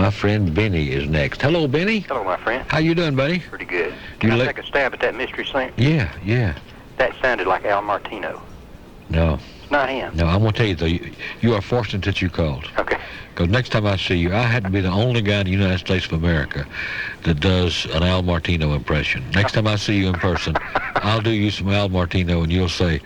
My friend Vinnie is next. Hello, Vinnie. Hello, my friend. How you doing, buddy? Pretty good. Can I take a stab at that mystery singer? Yeah. That sounded like Al Martino. No. It's not him. No, I'm going to tell you, though, you are fortunate that you called. Okay. Because next time I see you, I had to be the only guy in the United States of America that does an Al Martino impression. Next time I see you in person, I'll do you some Al Martino, and you'll say,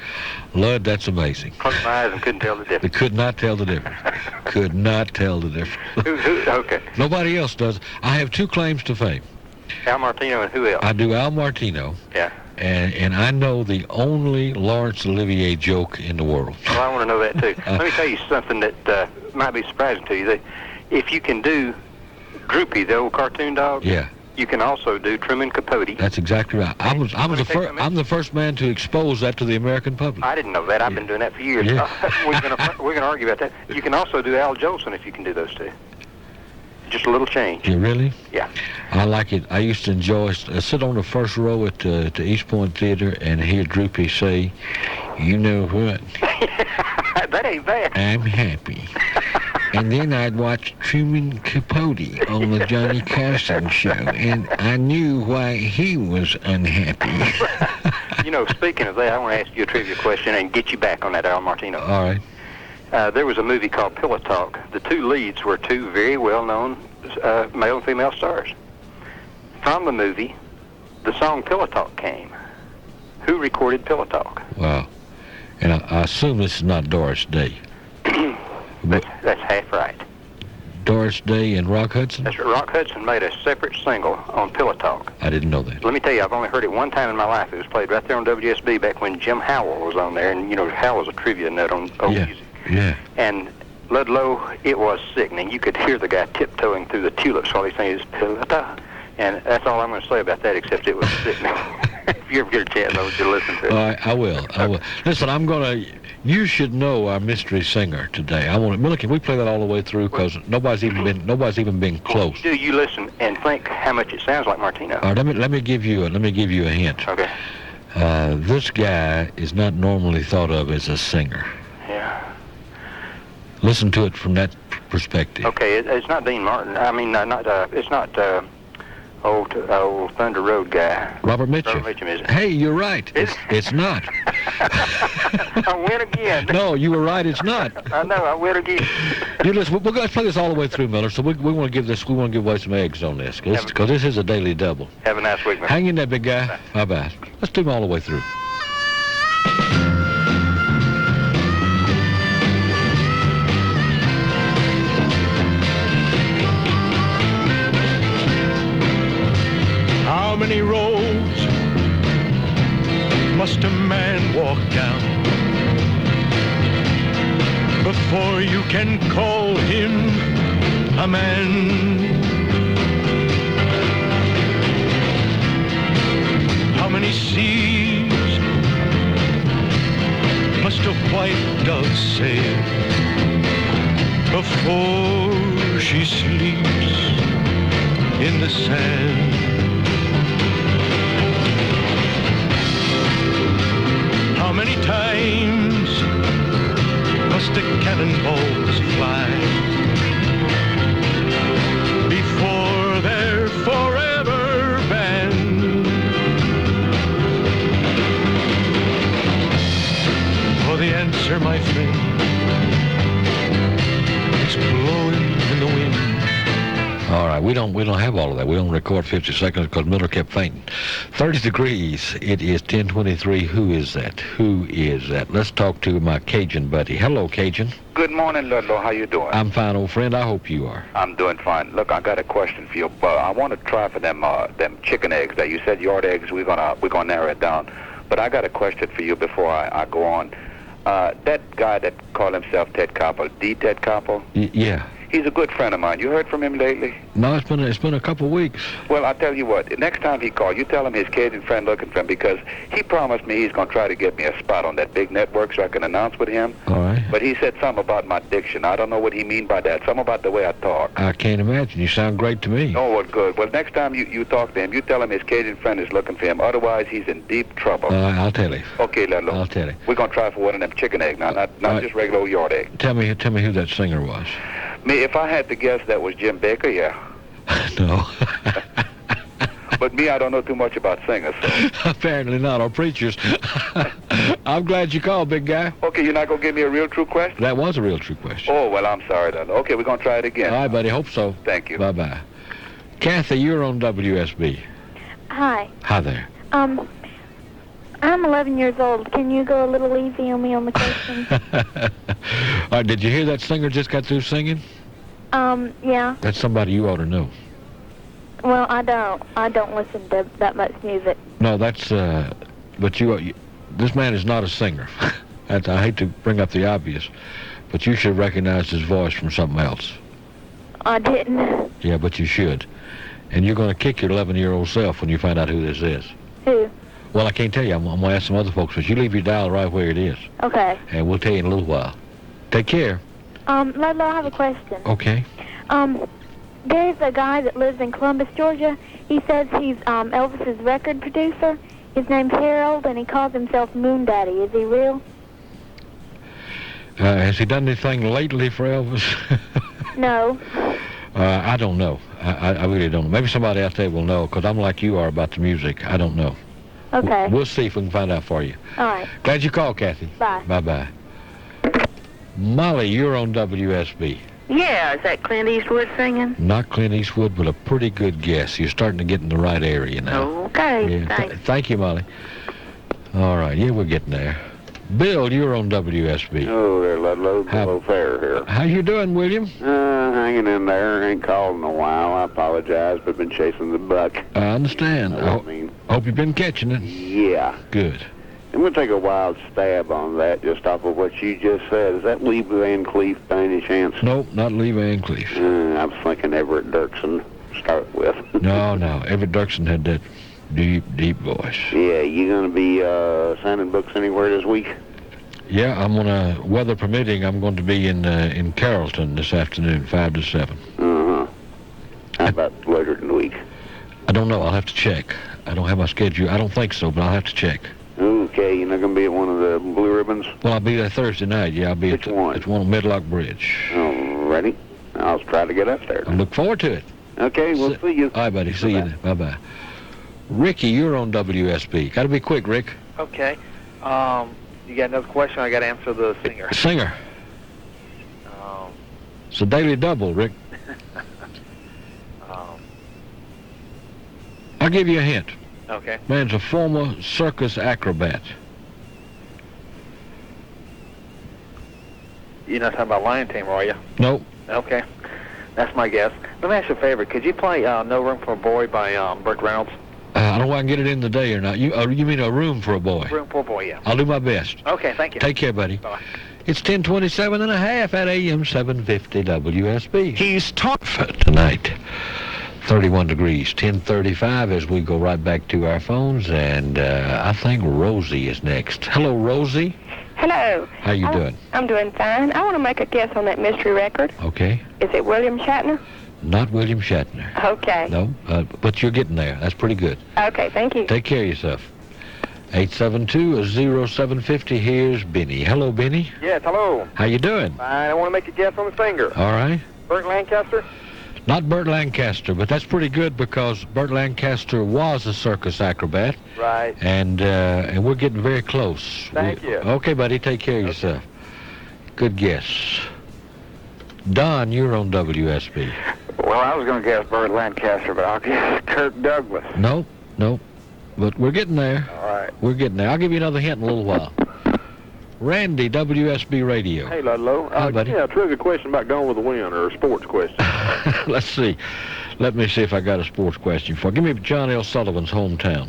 Lud, that's amazing. Closed my eyes and couldn't tell the difference. They could not tell the difference. Could not tell the difference. Okay. Nobody else does. I have two claims to fame. Al Martino and who else? I do Al Martino. Yeah. And I know the only Laurence Olivier joke in the world. Well, I want to know that, too. Let me tell you something that might be surprising to you. That if you can do Droopy, the old cartoon dog, yeah, you can also do Truman Capote. That's exactly right. I'm the first man to expose that to the American public. I didn't know that. I've been doing that for years. Yeah. We're gonna argue about that. You can also do Al Jolson if you can do those two. Just a little change. You really? Yeah. I like it. I used to enjoy sit on the first row at the East Point Theater and hear Droopy say, "You know what? That ain't bad. I'm happy." And then I'd watch Truman Capote on the Johnny Carson show, and I knew why he was unhappy. You know, speaking of that, I want to ask you a trivia question and get you back on that Al Martino. All right. There was a movie called Pillow Talk. The two leads were two very well-known male and female stars. From the movie, the song Pillow Talk came. Who recorded Pillow Talk? Wow. And I assume this is not Doris Day. That's half right. Doris Day and Rock Hudson? That's right. Rock Hudson made a separate single on Pillow Talk. I didn't know that. Let me tell you, I've only heard it one time in my life. It was played right there on WSB back when Jim Howell was on there. And, you know, Howell's a trivia nut on old music. Yeah. And Ludlow, it was sickening. You could hear the guy tiptoeing through the tulips while he sang his Pillow Talk. And that's all I'm going to say about that, except it was sickening. If you ever get a chance, I want you to listen to it. All right, I will. I will. Listen, you should know our mystery singer today. Millie, can we play that all the way through? Because nobody's even been close. Do you listen and think how much it sounds like Martino? All right, let me give you a hint. Okay. This guy is not normally thought of as a singer. Yeah. Listen to it from that perspective. Okay, it's not Dean Martin. I mean, it's not old Thunder Road guy. Robert Mitchum. Robert Mitchum, is it? Hey, you're right. It's not. I win again. No, you were right. It's not. I know. I win again. Listen, we're going to play this all the way through, Miller. So we want to give away some eggs on this because this is a daily double. Have a nice week, man. Hang in there, big guy. Bye-bye. Let's do them all the way through. How many roads must a man walk down before you can call him a man? How many seas must a white dove sail before she sleeps in the sand? How many times must the cannonballs fly before they're forever banned? For the answer, my friend, it's blowing in the wind. All right, we don't have all of that. We don't record 50 seconds because Miller kept fainting. 30 degrees. It is 10:23. Who is that? Let's talk to my Cajun buddy. Hello, Cajun. Good morning, Ludlow. How you doing? I'm fine, old friend. I hope you are. I'm doing fine. Look, I got a question for you. I want to try for them chicken eggs that you said yard eggs. We're gonna narrow it down. But I got a question for you before I go on. That guy that called himself Ted Koppel, Ted Koppel. Yeah. He's a good friend of mine. You heard from him lately? No, it's been a couple of weeks. Well, I'll tell you what. Next time he calls, you tell him his Cajun friend looking for him because he promised me he's going to try to get me a spot on that big network so I can announce with him. All right. But he said something about my diction. I don't know what he mean by that. Something about the way I talk. I can't imagine. You sound great to me. Oh, well, good. Well, next time you talk to him, you tell him his Cajun friend is looking for him. Otherwise, he's in deep trouble. I'll tell him. Okay, Ludlow. I'll tell him. We're going to try for one of them chicken eggs now, not just regular old yard egg. Tell me who that singer was. Me, if I had to guess, that was Jim Baker, yeah. No. But me, I don't know too much about singers, so. Apparently not, or preachers. I'm glad you called, big guy. Okay, you're not going to give me a real true question? That was a real true question. Oh, well, I'm sorry then. Okay, we're going to try it again. All right, buddy, hope so. Thank you. Bye-bye. Cathy, you're on WSB. Hi. Hi there. I'm 11 years old. Can you go a little easy on me on the questions? All right, did you hear that singer just got through singing? Yeah. That's somebody you ought to know. Well, I don't listen to that much music. No, that's, but this man is not a singer. I hate to bring up the obvious, but you should recognize his voice from something else. I didn't. Yeah, but you should. And you're going to kick your 11-year-old self when you find out who this is. Who? Well, I can't tell you. I'm going to ask some other folks, but you leave your dial right where it is. Okay. And we'll tell you in a little while. Take care. Ludlow, I have a question. Okay. There's a guy that lives in Columbus, Georgia. He says he's Elvis's record producer. His name's Harold, and he calls himself Moon Daddy. Is he real? Has he done anything lately for Elvis? No. I don't know. I really don't know. Maybe somebody out there will know, because I'm like you are about the music. I don't know. Okay. We'll see if we can find out for you. All right. Glad you called, Cathy. Bye. Bye-bye. Molly, you're on WSB. Yeah, is that Clint Eastwood singing? Not Clint Eastwood, but a pretty good guess. You're starting to get in the right area now. Okay, Yeah, thanks. thank you, Molly. All right, yeah, we're getting there. Bill, you're on WSB. Oh, there, Ludlow. Hello, Fair here. How you doing, William? Hanging in there. Ain't called in a while. I apologize, but been chasing the buck. I understand. Hope you've been catching it. Yeah. Good. I'm going to take a wild stab on that just off of what you just said. Is that Lee Van Cleef by any chance? Nope, not Lee Van Cleef. I was thinking Everett Dirksen to start with. No, Everett Dirksen had that deep, deep voice. Yeah, you going to be signing books anywhere this week? Yeah, I'm gonna, weather permitting, I'm going to be in Carrollton this afternoon, 5 to 7. Uh-huh. How about later in the week? I don't know. I'll have to check. I don't have my schedule. I don't think so, but I'll have to check. Okay, you're not going to be at one of the Blue Ribbons? Well, I'll be there Thursday night. Yeah, I'll be Which at one? It's one on Medlock Bridge. Alrighty. I'll try to get up there. I look forward to it. Okay, we'll see you. All right, buddy. See you then. Bye-bye. Ricky, you're on WSB. Got to be quick, Rick. Okay. You got another question? I got to answer the singer. Singer. It's a daily double, Rick. I'll give you a hint. Okay. Man's a former circus acrobat. You're not talking about Lion Tamer, are you? Nope. Okay. That's my guess. Let me ask you a favor. Could you play No Room for a Boy by Burt Reynolds? I don't know if I can get it in today or not. You mean A Room for a Boy? Room for a Boy, yeah. I'll do my best. Okay, thank you. Take care, buddy. Bye. It's 10:27 and a half at AM 750 WSB. He's talking tonight. 31 degrees, 10:35 as we go right back to our phones, and I think Rosie is next. Hello, Rosie. Hello. How you doing? I'm doing fine. I want to make a guess on that mystery record. Okay. Is it William Shatner? Not William Shatner. Okay. No, but you're getting there. That's pretty good. Okay, thank you. Take care of yourself. 872-0750. Here's Vinnie. Hello, Vinnie. Yes, hello. How you doing? Fine. I want to make a guess on the singer. All right. Burt Lancaster? Not Burt Lancaster, but that's pretty good because Burt Lancaster was a circus acrobat. Right. And we're getting very close. Thank you. Okay, buddy. Take care of yourself. Good guess. Don, you're on WSB. Well, I was going to guess Burt Lancaster, but I'll guess Kirk Douglas. Nope. But we're getting there. All right. We're getting there. I'll give you another hint in a little while. Randy, WSB Radio. Hey, Ludlow. Hi, buddy. Yeah, a trivia question about Gone with the Wind, or a sports question. Let's see. Let me see if I got a sports question for you. Give me John L. Sullivan's hometown.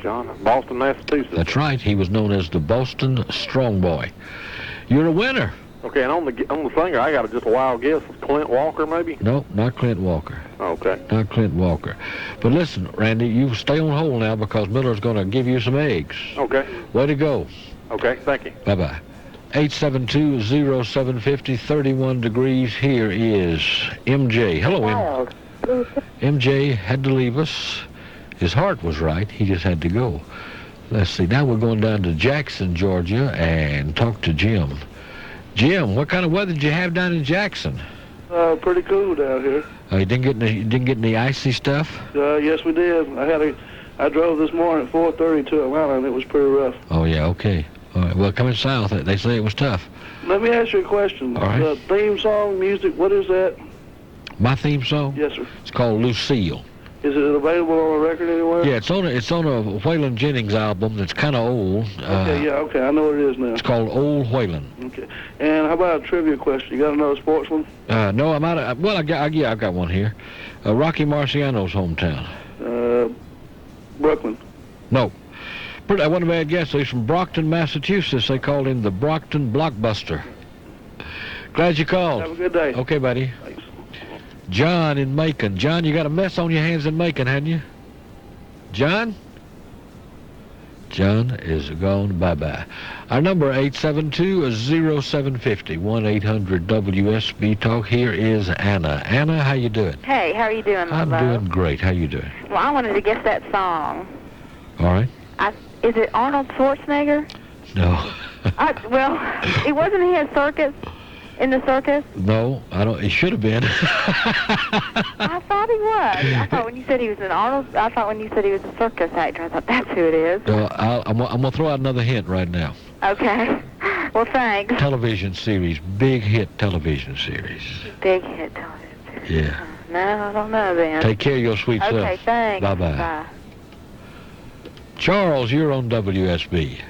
Boston, Massachusetts. That's right. He was known as the Boston Strong Boy. You're a winner. Okay, and on the singer, I got just a wild guess. Clint Walker, maybe? No, not Clint Walker. Okay. Not Clint Walker. But listen, Randy, you stay on hold now because Miller's going to give you some eggs. Okay. Way to go. Okay, thank you. Bye-bye. 872-0750, 31 degrees. Here is MJ. Hello, MJ had to leave us. His heart was right. He just had to go. Let's see. Now we're going down to Jackson, Georgia, and talk to Jim. Jim, what kind of weather did you have down in Jackson? Pretty cool down here. Oh, you didn't get any icy stuff? Yes, we did. I drove this morning at 4:30 to Atlanta, and it was pretty rough. Oh, yeah, okay. All right, well, coming south, they say it was tough. Let me ask you a question. All right. The theme song, music, what is that? My theme song? Yes, sir. It's called Lucille. Is it available on a record anywhere? Yeah, it's on a Waylon Jennings album that's kind of old. Okay, I know what it is now. It's called Old Waylon. Okay. And how about a trivia question? You got another sports one? No, I'm out of... Well, I've got one here. Rocky Marciano's hometown. Brooklyn. No. I wasn't a bad guess. He's from Brockton, Massachusetts. They called him the Brockton Blockbuster. Glad you called. Have a good day. Okay, buddy. Thanks. John in Macon. John, you got a mess on your hands in Macon, hadn't you? John? John is gone. Bye-bye. Our number 872-0750, 1-800-WSB Talk. Here is Anna. Anna, how you doing? Hey, how are you doing, I'm love? doing great. How you doing? Well, I wanted to guess that song. All right. Is it Arnold Schwarzenegger? No. Well, it wasn't he a circus? In the circus? No, I don't. It should have been. I thought he was. I thought when you said he was an Arnold, I thought when you said he was a circus actor, I thought that's who it is. I'm going to throw out another hint right now. Okay. Well, thanks. Television series. Big hit television series. Big hit television series. Yeah. No, I don't know then. Take care of your sweet self. Okay, thanks. Bye-bye. Bye. Charles, you're on WSB.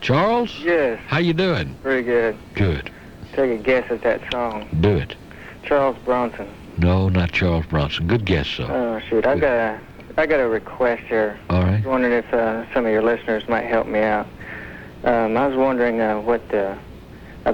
Charles? Yes. How you doing? Pretty good. Good. Take a guess at that song. Do it. Charles Bronson. No, not Charles Bronson. Good guess, though. Oh, shoot. I got a request here. All right. I was wondering if some of your listeners might help me out. I was wondering I've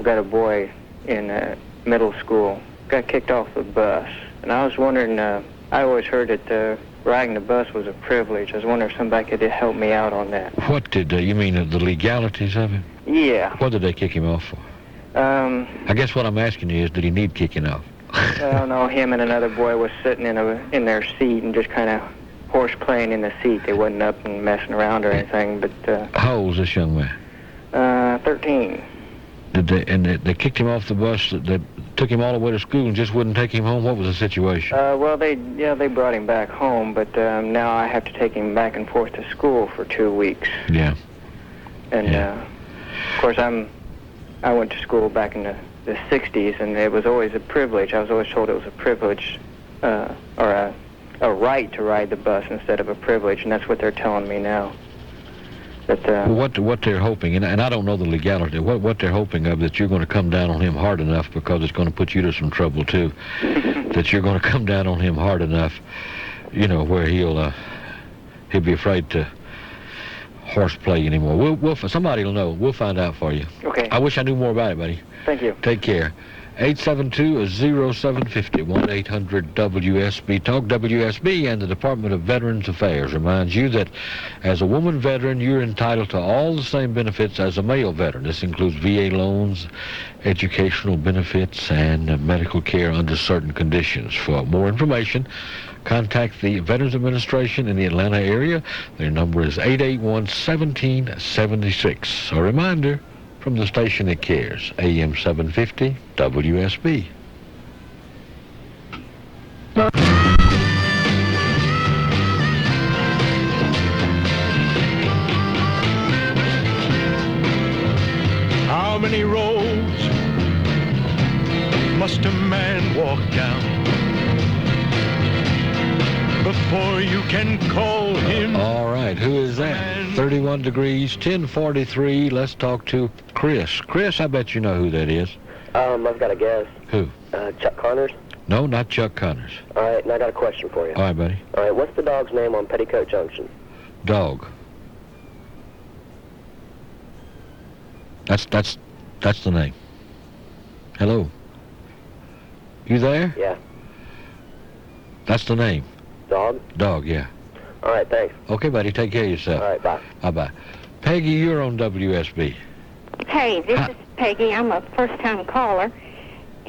got a boy in middle school. Got kicked off the bus. And I was wondering, I always heard that riding the bus was a privilege. I was wondering if somebody could help me out on that. What did, you mean the legalities of it? Yeah. What did they kick him off for? I guess what I'm asking you is, did he need kicking off? Well, no, him and another boy was sitting in their seat and just kind of horse playing in the seat. They wasn't up and messing around or anything, but... How old is this young man? 13. They kicked him off the bus, they took him all the way to school and just wouldn't take him home? What was the situation? Well, they brought him back home, but now I have to take him back and forth to school for 2 weeks. Yeah. And, of course, I went to school back in the 60s, and it was always a privilege. I was always told it was a privilege or a right to ride the bus instead of a privilege, and that's what they're telling me now. That, what they're hoping, and I don't know the legality, what they're hoping of, that you're going to come down on him hard enough, because it's going to put you to some trouble, too, that you're going to come down on him hard enough, where he'll be afraid to horseplay anymore. Somebody will know. We'll find out for you. Okay. I wish I knew more about it, buddy. Thank you. Take care. 872-0750, 1-800-WSB Talk. WSB and the Department of Veterans Affairs reminds you that as a woman veteran, you're entitled to all the same benefits as a male veteran. This includes VA loans, educational benefits, and medical care under certain conditions. For more information, contact the Veterans Administration in the Atlanta area. Their number is 881-1776. A reminder from the station that cares, AM 750 WSB. How many roads must a man walk down before you can call him? All right, who is that? 31 degrees, 1043. Let's talk to Chris. Chris, I bet you know who that is. I've got a guess. Who? Chuck Connors. No, not Chuck Connors. All right, and I got a question for you. All right, buddy. All right, what's the dog's name on Petticoat Junction? Dog. That's the name. Hello. You there? Yeah. That's the name. Dog? Dog, yeah. All right, thanks. Okay, buddy, take care of yourself. All right, bye. Bye-bye. Peggy, you're on WSB. Hey, this is Peggy. I'm a first-time caller,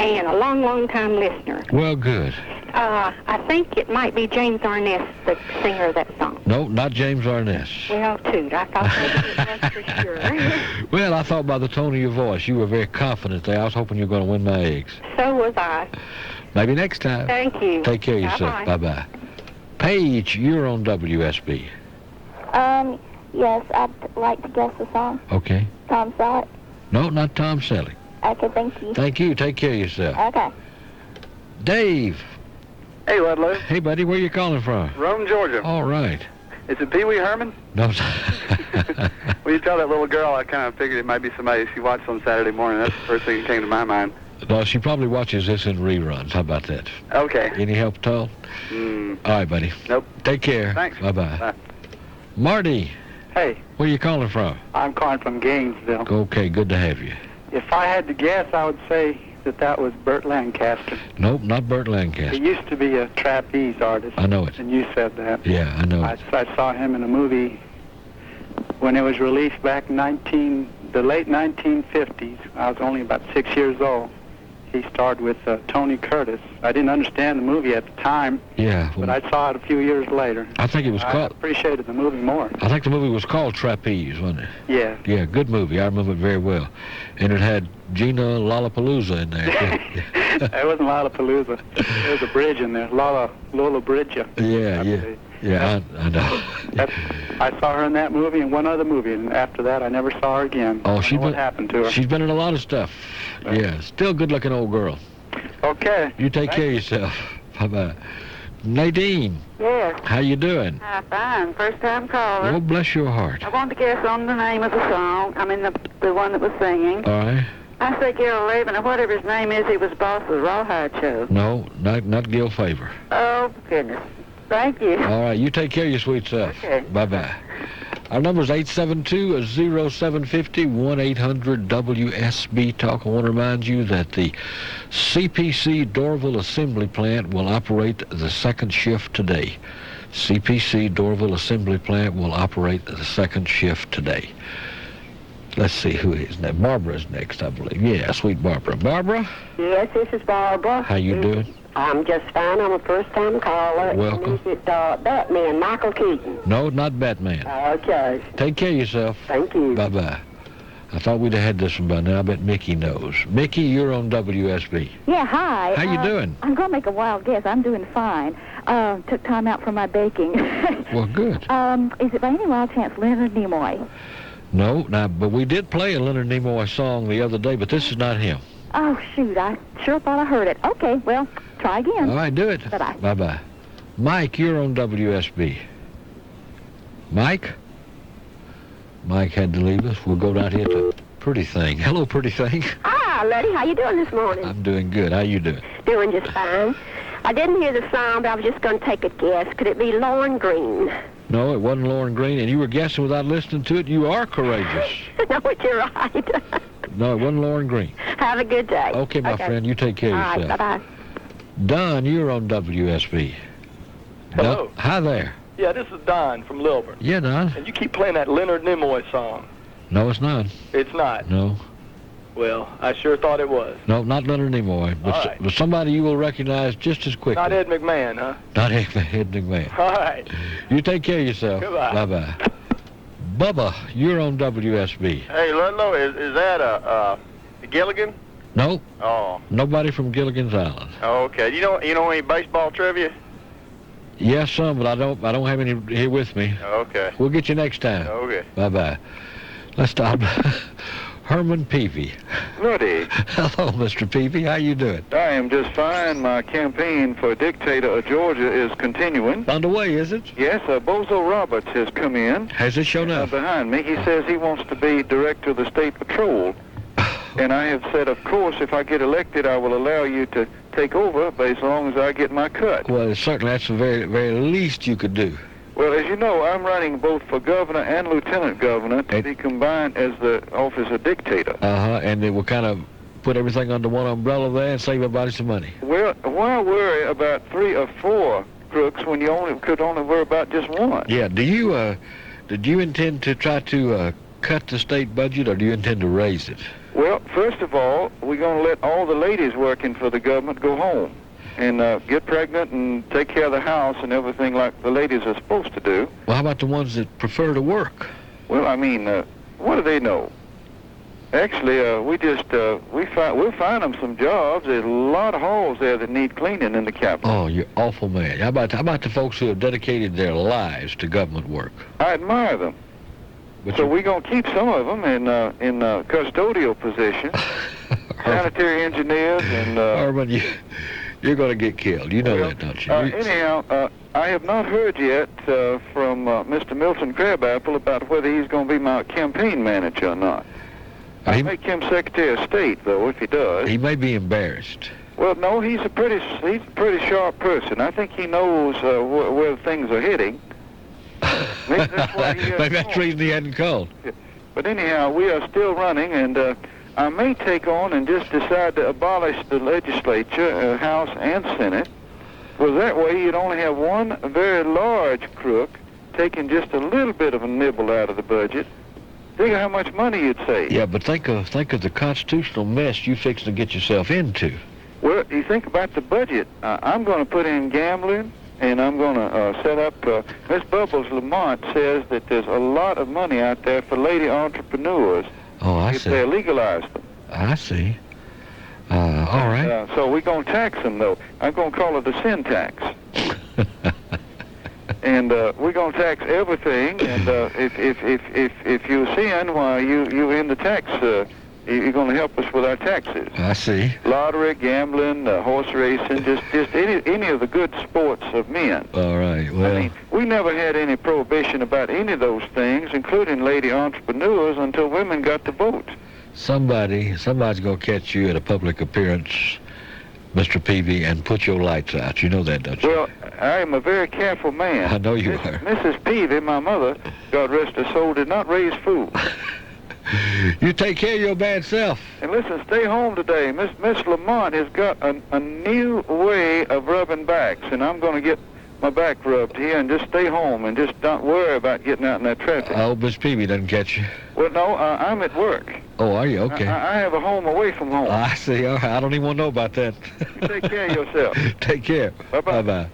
and a long, long time listener. Well, good. I think it might be James Arness, the singer of that song. No, not James Arness. Well, toot. I thought maybe it was for sure. Well, I thought by the tone of your voice, you were very confident there. I was hoping you were going to win my eggs. So was I. Maybe next time. Thank you. Take care of yourself. Bye-bye. Paige, you're on WSB. Yes, I'd like to guess the song. Okay. Tom Selleck. No, not Tom Selleck. Okay, thank you. Thank you. Take care of yourself. Okay. Dave. Hey, Ludlow. Hey, buddy. Where you calling from? Rome, Georgia. All right. Is it Pee Wee Herman? No. When you tell that little girl, I kind of figured it might be somebody she watched on Saturday morning. That's the first thing that came to my mind. No, she probably watches this in reruns. How about that? Okay. Any help at all? All right, buddy. Nope. Take care. Thanks. Bye-bye. Bye. Marty. Hey. Where you calling from? I'm calling from Gainesville. Okay, good to have you. If I had to guess, I would say that was Burt Lancaster. Nope, not Burt Lancaster. He used to be a trapeze artist. I know it. And you said that. Yeah, I know it. I saw him in a movie when it was released back in the late 1950s. I was only about 6 years old. He starred with Tony Curtis. I didn't understand the movie at the time. Yeah. But I saw it a few years later. I think it was called... I appreciated the movie more. I think the movie was called Trapeze, wasn't it? Yeah. Yeah, good movie. I remember it very well. And it had Gina Lollapalooza in there. It wasn't Lollapalooza. There was a bridge in there. Lola Bridge. Yeah. Yeah, I know. I saw her in that movie and one other movie, and after that, I never saw her again. Oh, what happened to her? She's been in a lot of stuff. Yeah, still good-looking old girl. Okay. You take care of yourself. Bye-bye. Nadine. Yes. How you doing? Fine. First-time caller. Oh, bless your heart. I wanted to guess on the name of the song. I mean, the one that was singing. All right. I say Gil Laban, or whatever his name is. He was boss of the Rawhide Show. No, not Gil Favor. Oh, goodness. Thank you. All right, you take care of your sweet self. Okay. Bye-bye. Our number is 872-0750, 1-800-WSB Talk. I want to remind you that the CPC Dorville Assembly Plant will operate the second shift today. CPC Dorville Assembly Plant will operate the second shift today. Let's see who is next. Barbara's next, I believe. Yeah, sweet Barbara. Barbara? Yes, this is Barbara. How you doing? I'm just fine. I'm a first-time caller. Welcome. Is it Batman, Michael Keaton? No, not Batman. Okay. Take care of yourself. Thank you. Bye-bye. I thought we'd have had this one by now. I bet Mickey knows. Mickey, you're on WSB. Yeah, hi. How you doing? I'm going to make a wild guess. I'm doing fine. Took time out for my baking. Well, good. Is it by any wild chance Leonard Nimoy? No, but we did play a Leonard Nimoy song the other day, but this is not him. Oh, shoot. I sure thought I heard it. Okay, well, try again. All right, do it. Bye-bye. Bye-bye. Mike, you're on WSB. Mike? Mike had to leave us. We'll go down here to Pretty Thing. Hello, Pretty Thing. Ah, Letty, how you doing this morning? I'm doing good. How you doing? Doing just fine. I didn't hear the song, but I was just going to take a guess. Could it be Lauren Green? No, it wasn't Lauren Green, and you were guessing without listening to it. You are courageous. No, but you're right. No, it wasn't Lauren Green. Have a good day. Okay, my friend. You take care of yourself. All right, bye-bye. Don, you're on WSB. Hello. Don, hi there. Yeah, this is Don from Lilburn. Yeah, Don. And you keep playing that Leonard Nimoy song. No, it's not. It's not? No. Well, I sure thought it was. No, not Leonard Nimoy. But, but somebody you will recognize just as quickly. Not Ed McMahon, huh? Not Ed McMahon. All right. You take care of yourself. Goodbye. Bye-bye. Bubba, you're on WSB. Hey, Ludlow, is that Gilligan? No. Oh. Nobody from Gilligan's Island. Oh, okay. You know any baseball trivia? Yes, some, but I don't have any here with me. Okay. We'll get you next time. Okay. Bye-bye. Let's stop. Herman Peavy. Rudy. Hello, Mr. Peavy. How you doing? I am just fine. My campaign for dictator of Georgia is continuing. Underway, is it? Yes, Bozo Roberts has come in. Has it shown up? Behind me. He says he wants to be director of the State Patrol. And I have said, of course, if I get elected, I will allow you to take over, but as long as I get my cut. Well, certainly that's the very, very least you could do. Well, as you know, I'm running both for governor and lieutenant governor to be combined as the office of dictator. And it will kind of put everything under one umbrella there and save everybody some money. Well, why worry about 3 or 4 crooks when you could only worry about just one? Yeah. Did you intend to try to cut the state budget, or do you intend to raise it? Well, first of all, we're going to let all the ladies working for the government go home and get pregnant and take care of the house and everything like the ladies are supposed to do. Well, how about the ones that prefer to work? Well, I mean, what do they know? Actually, we'll find them some jobs. There's a lot of halls there that need cleaning in the capital. Oh, you're awful man. How about the folks who have dedicated their lives to government work? I admire them. But so we're going to keep some of them in custodial positions, sanitary engineers, and... Herman, you're going to get killed. You know that, don't you? Anyhow, I have not heard yet from Mr. Milton Crabapple about whether he's going to be my campaign manager or not. I make him Secretary of State, though, if he does. He may be embarrassed. Well, no, he's a pretty sharp person. I think he knows where things are heading. Maybe that's the reason he hadn't called. But anyhow, we are still running, and I may take on and just decide to abolish the legislature, House and Senate, because that way you'd only have one very large crook taking just a little bit of a nibble out of the budget. Think of how much money you'd save. Yeah, but think of the constitutional mess you fixing to get yourself into. Well, you think about the budget. I'm going to put in gambling, and I'm going to set up... Miss Bubbles Lamont says that there's a lot of money out there for lady entrepreneurs. Oh, I see. If they legalize them. I see. All right. So we're going to tax them, though. I'm going to call it the sin tax. And we're going to tax everything. And if you sin while you in the tax, you're going to help us with our taxes. I see. Lottery, gambling, horse racing, just any of the good sports of men. All right. Well, I mean, we never had any prohibition about any of those things, including lady entrepreneurs, until women got to vote. Somebody's going to catch you at a public appearance, Mr. Peavy, and put your lights out. You know that, don't you? Well, I am a very careful man. I know you are. Mrs. Peavy, my mother, God rest her soul, did not raise fools. You take care of your bad self. And listen, stay home today. Miss Lamont has got a new way of rubbing backs, and I'm going to get my back rubbed here and just stay home and just don't worry about getting out in that traffic. I hope Miss Peavy doesn't catch you. Well, no, I'm at work. Oh, are you? Okay. I have a home away from home. I see. All right. I don't even want to know about that. You take care of yourself. Take care. Bye-bye. Bye-bye.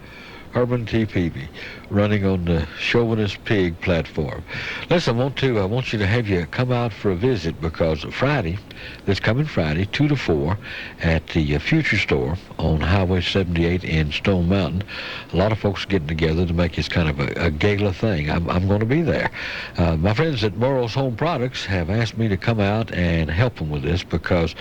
Herman T. Peavy, running on the Chauvinist Pig platform. Listen, I want you to have you come out for a visit, because Friday, this coming Friday, 2 to 4, at the Future Store on Highway 78 in Stone Mountain, a lot of folks getting together to make this kind of a gala thing. I'm going to be there. My friends at Merle's Home Products have asked me to come out and help them with this, because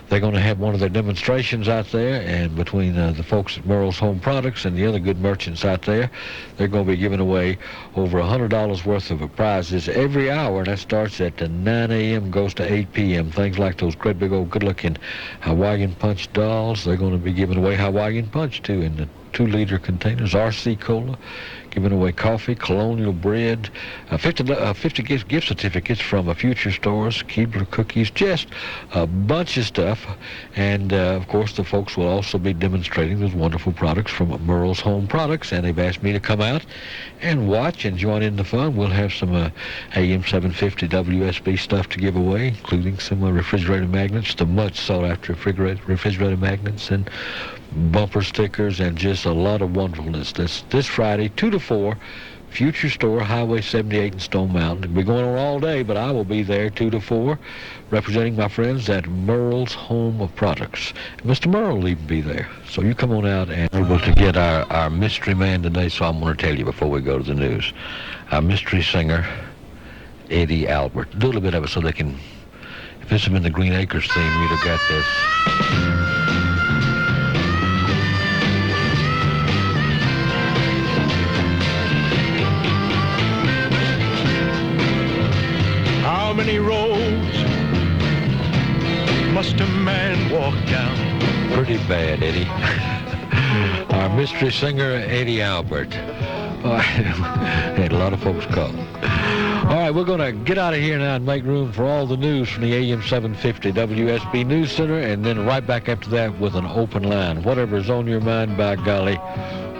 they're going to have one of their demonstrations out there, and between the folks at Merle's Home Products and the other good merchants out there, they're going to be giving away over $100 worth of prizes every hour, and that starts at 9 a.m., goes to 8 p.m. Things like those great big old good-looking Hawaiian Punch dolls. They're going to be giving away Hawaiian Punch, too, in the 2-liter containers. RC Cola, giving away coffee, colonial bread, 50 gift certificates from Future Stores, Keebler cookies, just a bunch of stuff. And, of course, the folks will also be demonstrating those wonderful products from Merle's Home Products, and they've asked me to come out and watch and join in the fun. We'll have some AM 750 WSB stuff to give away, including some refrigerator magnets, the much sought-after refrigerator magnets, and bumper stickers, and just a lot of wonderfulness. This Friday, 2 to 4, Future Store, Highway 78 in Stone Mountain. It'll be going on all day, but I will be there 2 to 4, representing my friends at Merle's Home Products. Mr. Merle will even be there. So you come on out and able to get our mystery man today, so I'm going to tell you before we go to the news. Our mystery singer, Eddie Albert. Do a little bit of it so they can, if this had been the Green Acres theme, you'd have got this. How many roads must a man walk down? Pretty bad, Eddie. Our mystery singer, Eddie Albert. Had a lot of folks call. All right, we're going to get out of here now and make room for all the news from the AM 750 WSB News Center, and then right back after that with an open line. Whatever's on your mind, by golly,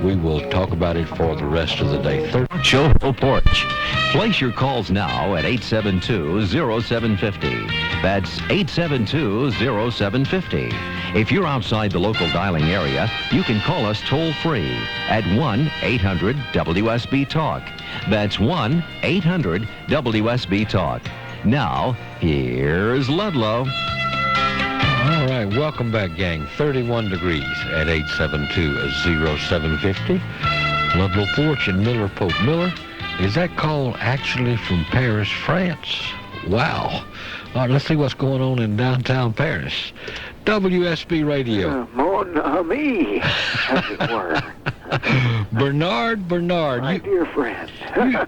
we will talk about it for the rest of the day. Ludlow Porch. Place your calls now at 872-0750. That's 872-0750. If you're outside the local dialing area, you can call us toll-free at 1-800-WSB-TALK. That's 1-800-WSB-TALK. Now, here's Ludlow. All right, welcome back, gang. 31 degrees at 872-0750. Ludlow Porch in Miller Pope. Miller, is that call actually from Paris, France? Wow. All right, let's see what's going on in downtown Paris. WSB Radio. Mon ami, as it were. Bernard. My dear friend. How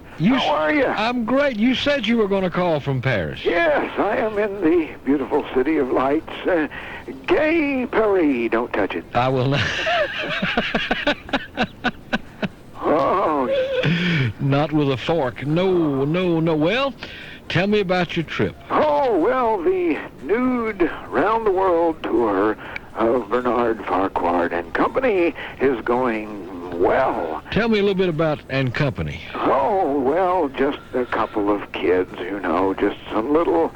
are you? I'm great. You said you were going to call from Paris. Yes, I am in the beautiful city of lights. Gay Paris. Don't touch it. I will not. Oh. Not with a fork. No. Well, tell me about your trip. Oh, well, the Nude Round the World tour of Bernard Farquhar and Company is going well. Tell me a little bit about and Company. Oh, well, just a couple of kids, just some little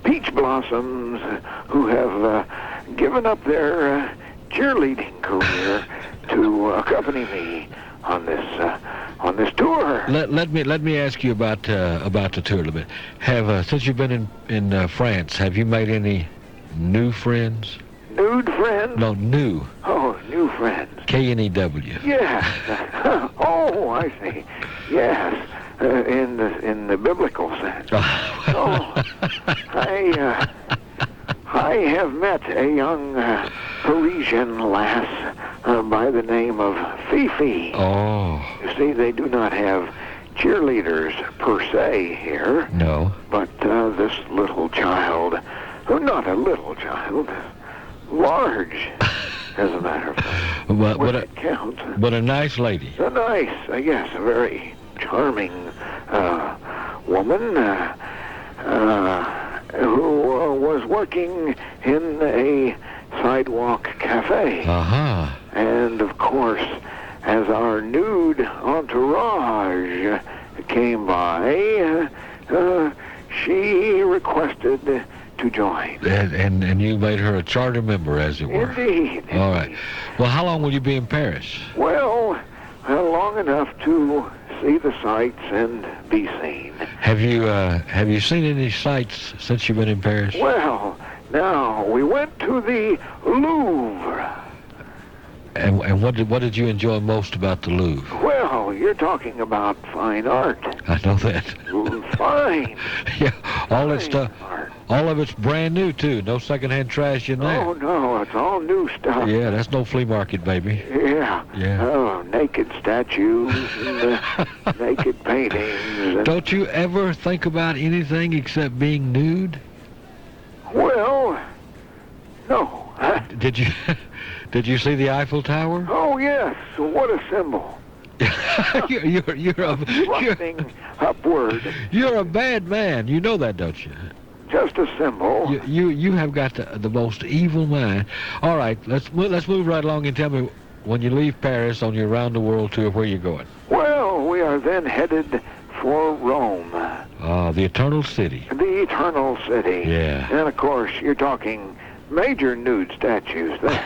peach blossoms who have given up their cheerleading career to accompany me on this tour. Let me ask you about the tour a little bit. Since you've been in France, have you made any new friends? Nude friends? No, new. Oh, new friends. K-N-E-W. Yes. Oh, I see. Yes. In the biblical sense. I have met a young Parisian lass by the name of Fifi. Oh. You see, they do not have cheerleaders per se here. No. But this little child, not a little child, large, as a matter of fact. But a nice lady. A very charming woman who was working in a sidewalk cafe. Uh-huh. And, of course, as our nude entourage came by, she requested to join. And you made her a charter member, as it were. Indeed. All right. Well, how long will you be in Paris? Well, long enough to see the sights and be seen. Have you seen any sights since you've been in Paris? Well, now we went to the Louvre. And what did you enjoy most about the Louvre? Well, you're talking about fine art. I know that. Fine. Yeah, all that stuff. All of it's brand new too. No secondhand trash in there. Oh no, it's all new stuff. Yeah, that's no flea market, baby. Yeah. Yeah. Oh, naked statues and naked paintings. Don't you ever think about anything except being nude? Well, no. Did you see the Eiffel Tower? Oh yes. What a symbol. You're upward. You're a bad man. You know that, don't you? Just a symbol. You have got the most evil mind. All right, let's move right along and tell me, when you leave Paris on your round the world tour, where you're going. Well, we are then headed for Rome. The Eternal City. The Eternal City. Yeah. And of course, you're talking major nude statues there.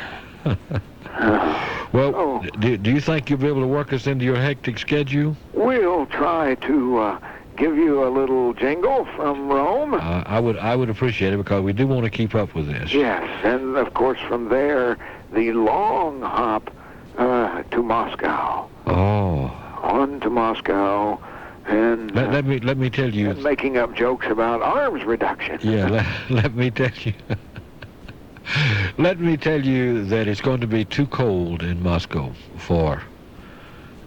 Well, do you think you'll be able to work us into your hectic schedule? We'll try to give you a little jingle from Rome. I would appreciate it, because we do want to keep up with this. Yes, and of course from there, the long hop to Moscow. Oh. On to Moscow, and let me tell you. And making up jokes about arms reduction. Yeah, let me tell you. Let me tell you that it's going to be too cold in Moscow for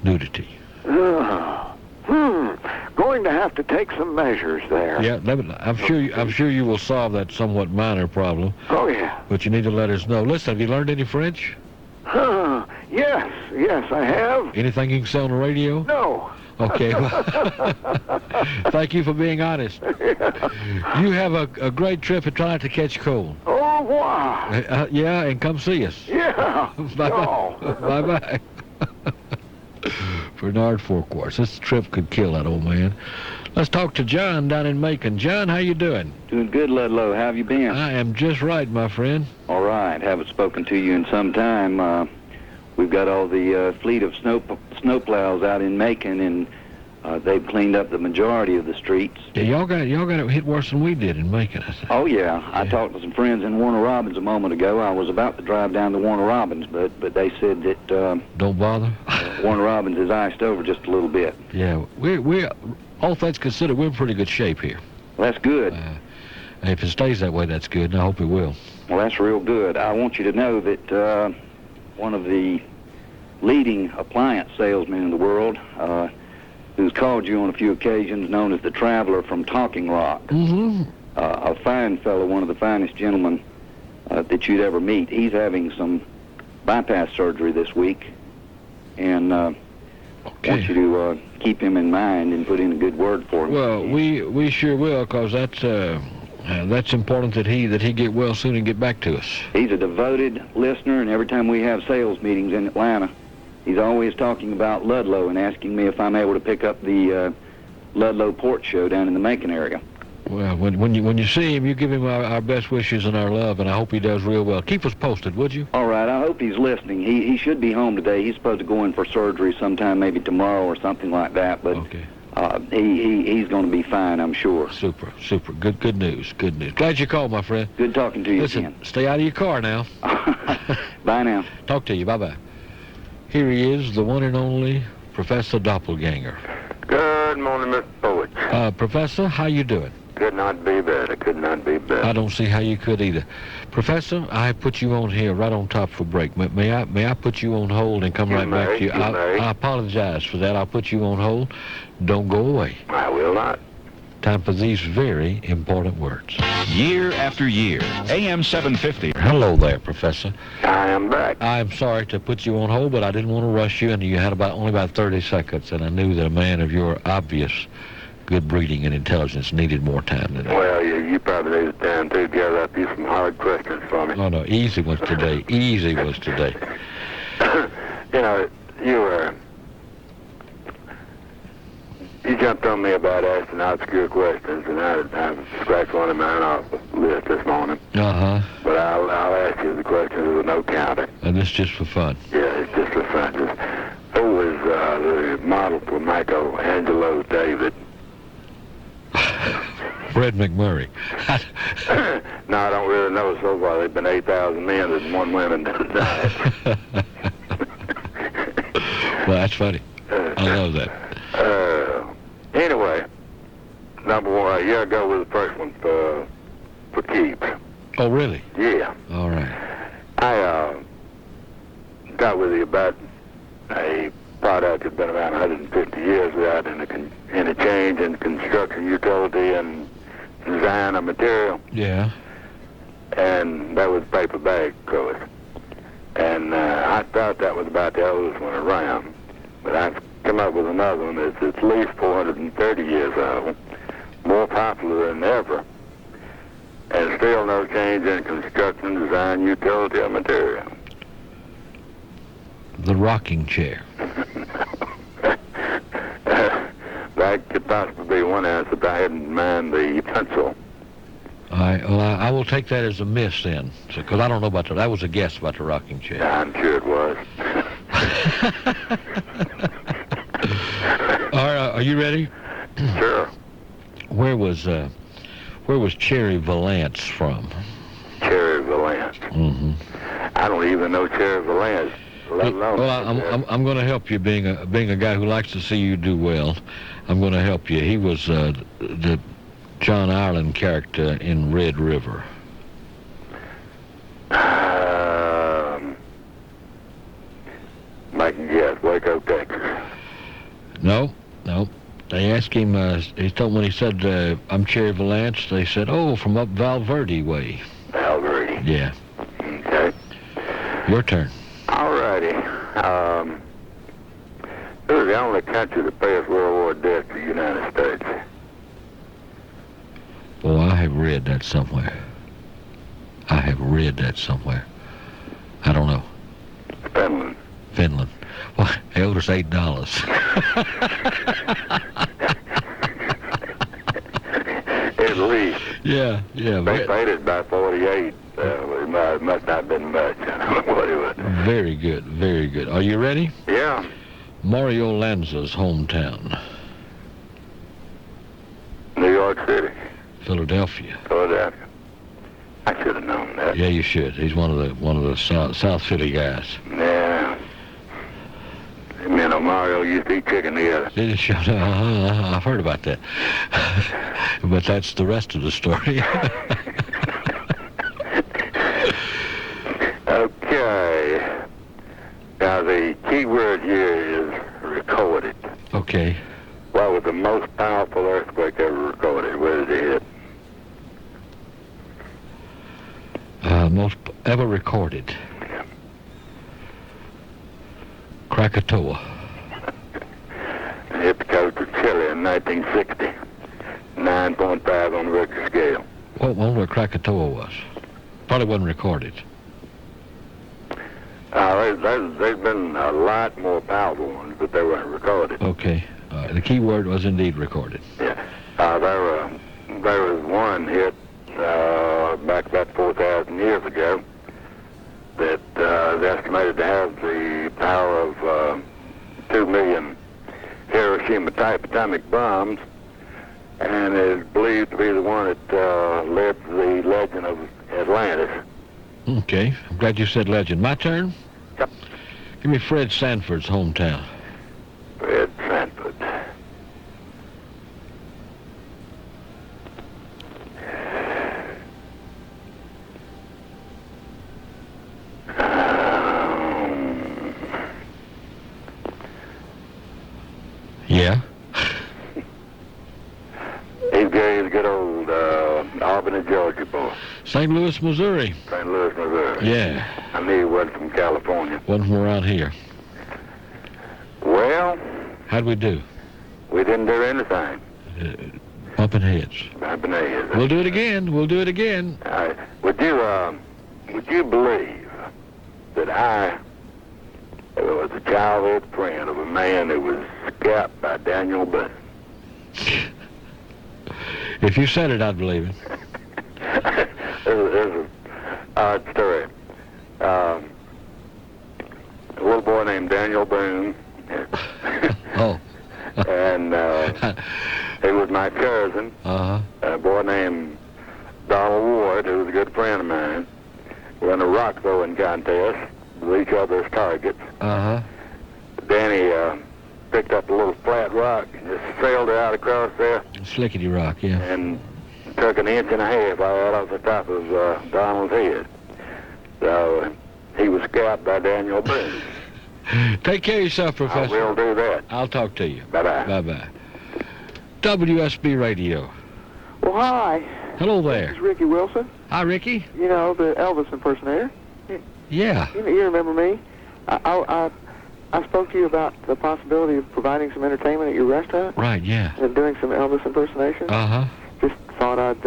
nudity. Going to have to take some measures there. Yeah, I'm sure you will solve that somewhat minor problem. Oh yeah. But you need to let us know. Listen, have you learned any French? Yes, I have. Anything you can say on the radio? No. Okay. Thank you for being honest. You have a great trip and try not to catch cold. Au revoir. Yeah, and come see us. Yeah. Bye-bye. Bye-bye. Bernard Fourquart. This trip could kill that old man. Let's talk to John down in Macon. John, how you doing? Doing good, Ludlow. How have you been? I am just right, my friend. All right. Haven't spoken to you in some time. We've got all the fleet of snowplows out in Macon, and they've cleaned up the majority of the streets. Yeah, y'all got it hit worse than we did in Macon. Oh yeah. I talked to some friends in Warner Robins a moment ago. I was about to drive down to Warner Robins, but they said that don't bother. Warner Robins is iced over just a little bit. Yeah, we all things considered, we're in pretty good shape here. Well, that's good. If it stays that way, that's good, and I hope it will. Well, that's real good. I want you to know that one of the leading appliance salesmen in the world, who's called you on a few occasions, known as the Traveler from Talking Rock. Mm-hmm. A fine fellow, one of the finest gentlemen that you'd ever meet. He's having some bypass surgery this week, and want you to keep him in mind and put in a good word for him. Well, we sure will, because that's important that he get well soon and get back to us. He's a devoted listener, and every time we have sales meetings in Atlanta, he's always talking about Ludlow and asking me if I'm able to pick up the Ludlow Porch show down in the Macon area. Well, when you see him, you give him our best wishes and our love, and I hope he does real well. Keep us posted, would you? All right, I hope he's listening. He should be home today. He's supposed to go in for surgery sometime, maybe tomorrow or something like that, but he's going to be fine, I'm sure. Super. Good news. Glad you called, my friend. Good talking to you Listen, again. Stay out of your car now. Bye now. Talk to you. Bye-bye. Here he is, the one and only Professor Doppelganger. Good morning, Mr. Poet. Professor, how you doing? Could not be better. I don't see how you could either. Professor, I put you on here right on top for break. May I put you on hold and come back to you? I apologize for that. I'll put you on hold. Don't go away. I will not. Time for these very important words. Year after year, AM 750. Hello there, Professor. I am back. I'm sorry to put you on hold, but I didn't want to rush you, and you had only about 30 seconds, and I knew that a man of your obvious good breeding and intelligence needed more time than that. Well, you probably needed time to gather up you some hard questions for me. Oh, no, easy ones today. You know, you jumped on me about asking obscure questions, and I scratched one of mine off the list this morning. Uh-huh. But I'll ask you the questions with no counter. And it's just for fun. Yeah, it's just for fun. Who was the model for Michelangelo David? Fred McMurray. No, I don't really know so far. There've been 8,000 men and one woman that died. Well, that's funny. I love that. Anyway, number one, a year ago was the first one for keeps. Oh, really? Yeah. All right. I got with you about a product that's been around 150 years without any change in construction, utility, and design of material. Yeah. And that was paper bag, of course. And I thought that was about the oldest one around. But I've come up with another one that's at least 430 years old, more popular than ever, and still no change in construction, design, utility, or material. The rocking chair. That could possibly be one answer, but I had in mind the pencil. I will take that as a miss then, because I don't know about that. That was a guess about the rocking chair. I'm sure it was. All right, are you ready? Sure. Where was Cherry Valance from? Cherry Valance. Mm-hmm. I don't even know Cherry Valance. Well, I'm going to help you, being a guy who likes to see you do well. I'm going to help you. He was the John Ireland character in Red River. I can guess. Waco, Texas. No. They asked him, when he said, I'm Cherry Valance, they said, oh, from up Valverde way. Valverde. Yeah. Okay. Your turn. All righty. Who is the only country that pays World War debt to the United States? Well, I have read that somewhere. I don't know. Finland. Finland. Well, Elder us $8. At least. Yeah. They paid it by 48. It must not have been much. I don't know what it was. Very good, very good. Are you ready? Yeah. Mario Lanza's hometown. New York City. Philadelphia. Philadelphia. I should have known that. Yeah, you should. He's one of the South Philly guys. Yeah. Me and Mario used to eat chicken together. Did it show? I've heard about that. But that's the rest of the story. Okay. Now, the key word here is recorded. Okay. What was the most powerful earthquake ever recorded? Where did it hit? Most ever recorded. Yeah. Krakatoa. It hit the coast of Chile in 1960. 9.5 on the Richter scale. What one where Krakatoa was? Probably wasn't recorded. There's been a lot more powerful ones, but they weren't recorded. Okay. The key word was indeed recorded. Yeah. There was one hit back about 4,000 years ago that is estimated to have the power of 2 million Hiroshima-type atomic bombs, and is believed to be the one that led to the legend of Atlantis. Okay. I'm glad you said legend. My turn? Yep. Give me Fred Sanford's hometown. Fred Sanford. Yeah? He's a good old Albany, Georgia boy. St. Louis, Missouri. St. Louis, Missouri. Yeah. I knew he wasn't from California. Wasn't from around here. Well, How'd we do? we didn't do anything. Bumping heads. Bumping heads. We'll do it again. We'll do it again. Would you believe that I was a childhood friend of a man that was scalped by Daniel Boone? If you said it, I'd believe it. There's an odd story. A little boy named Daniel Boone. Oh. And he was my cousin. Uh-huh. A boy named Donald Ward, who was a good friend of mine. We were in a rock throwing contest with each other's targets. Uh-huh. Danny picked up a little flat rock and just sailed it out across there. Slickety rock, yeah. And took an inch and a half right off the top of Donald's head. So he was scalped by Daniel Boone. Take care of yourself, Professor. I will do that. I'll talk to you. Bye-bye. Bye-bye. WSB Radio. Well, hi. Hello This there. is Ricky Wilson. Hi, Ricky. You know, the Elvis impersonator. Yeah. You remember me? I spoke to you about the possibility of providing some entertainment at your restaurant. Right, yeah. And doing some Elvis impersonation. Uh-huh. Just thought I'd,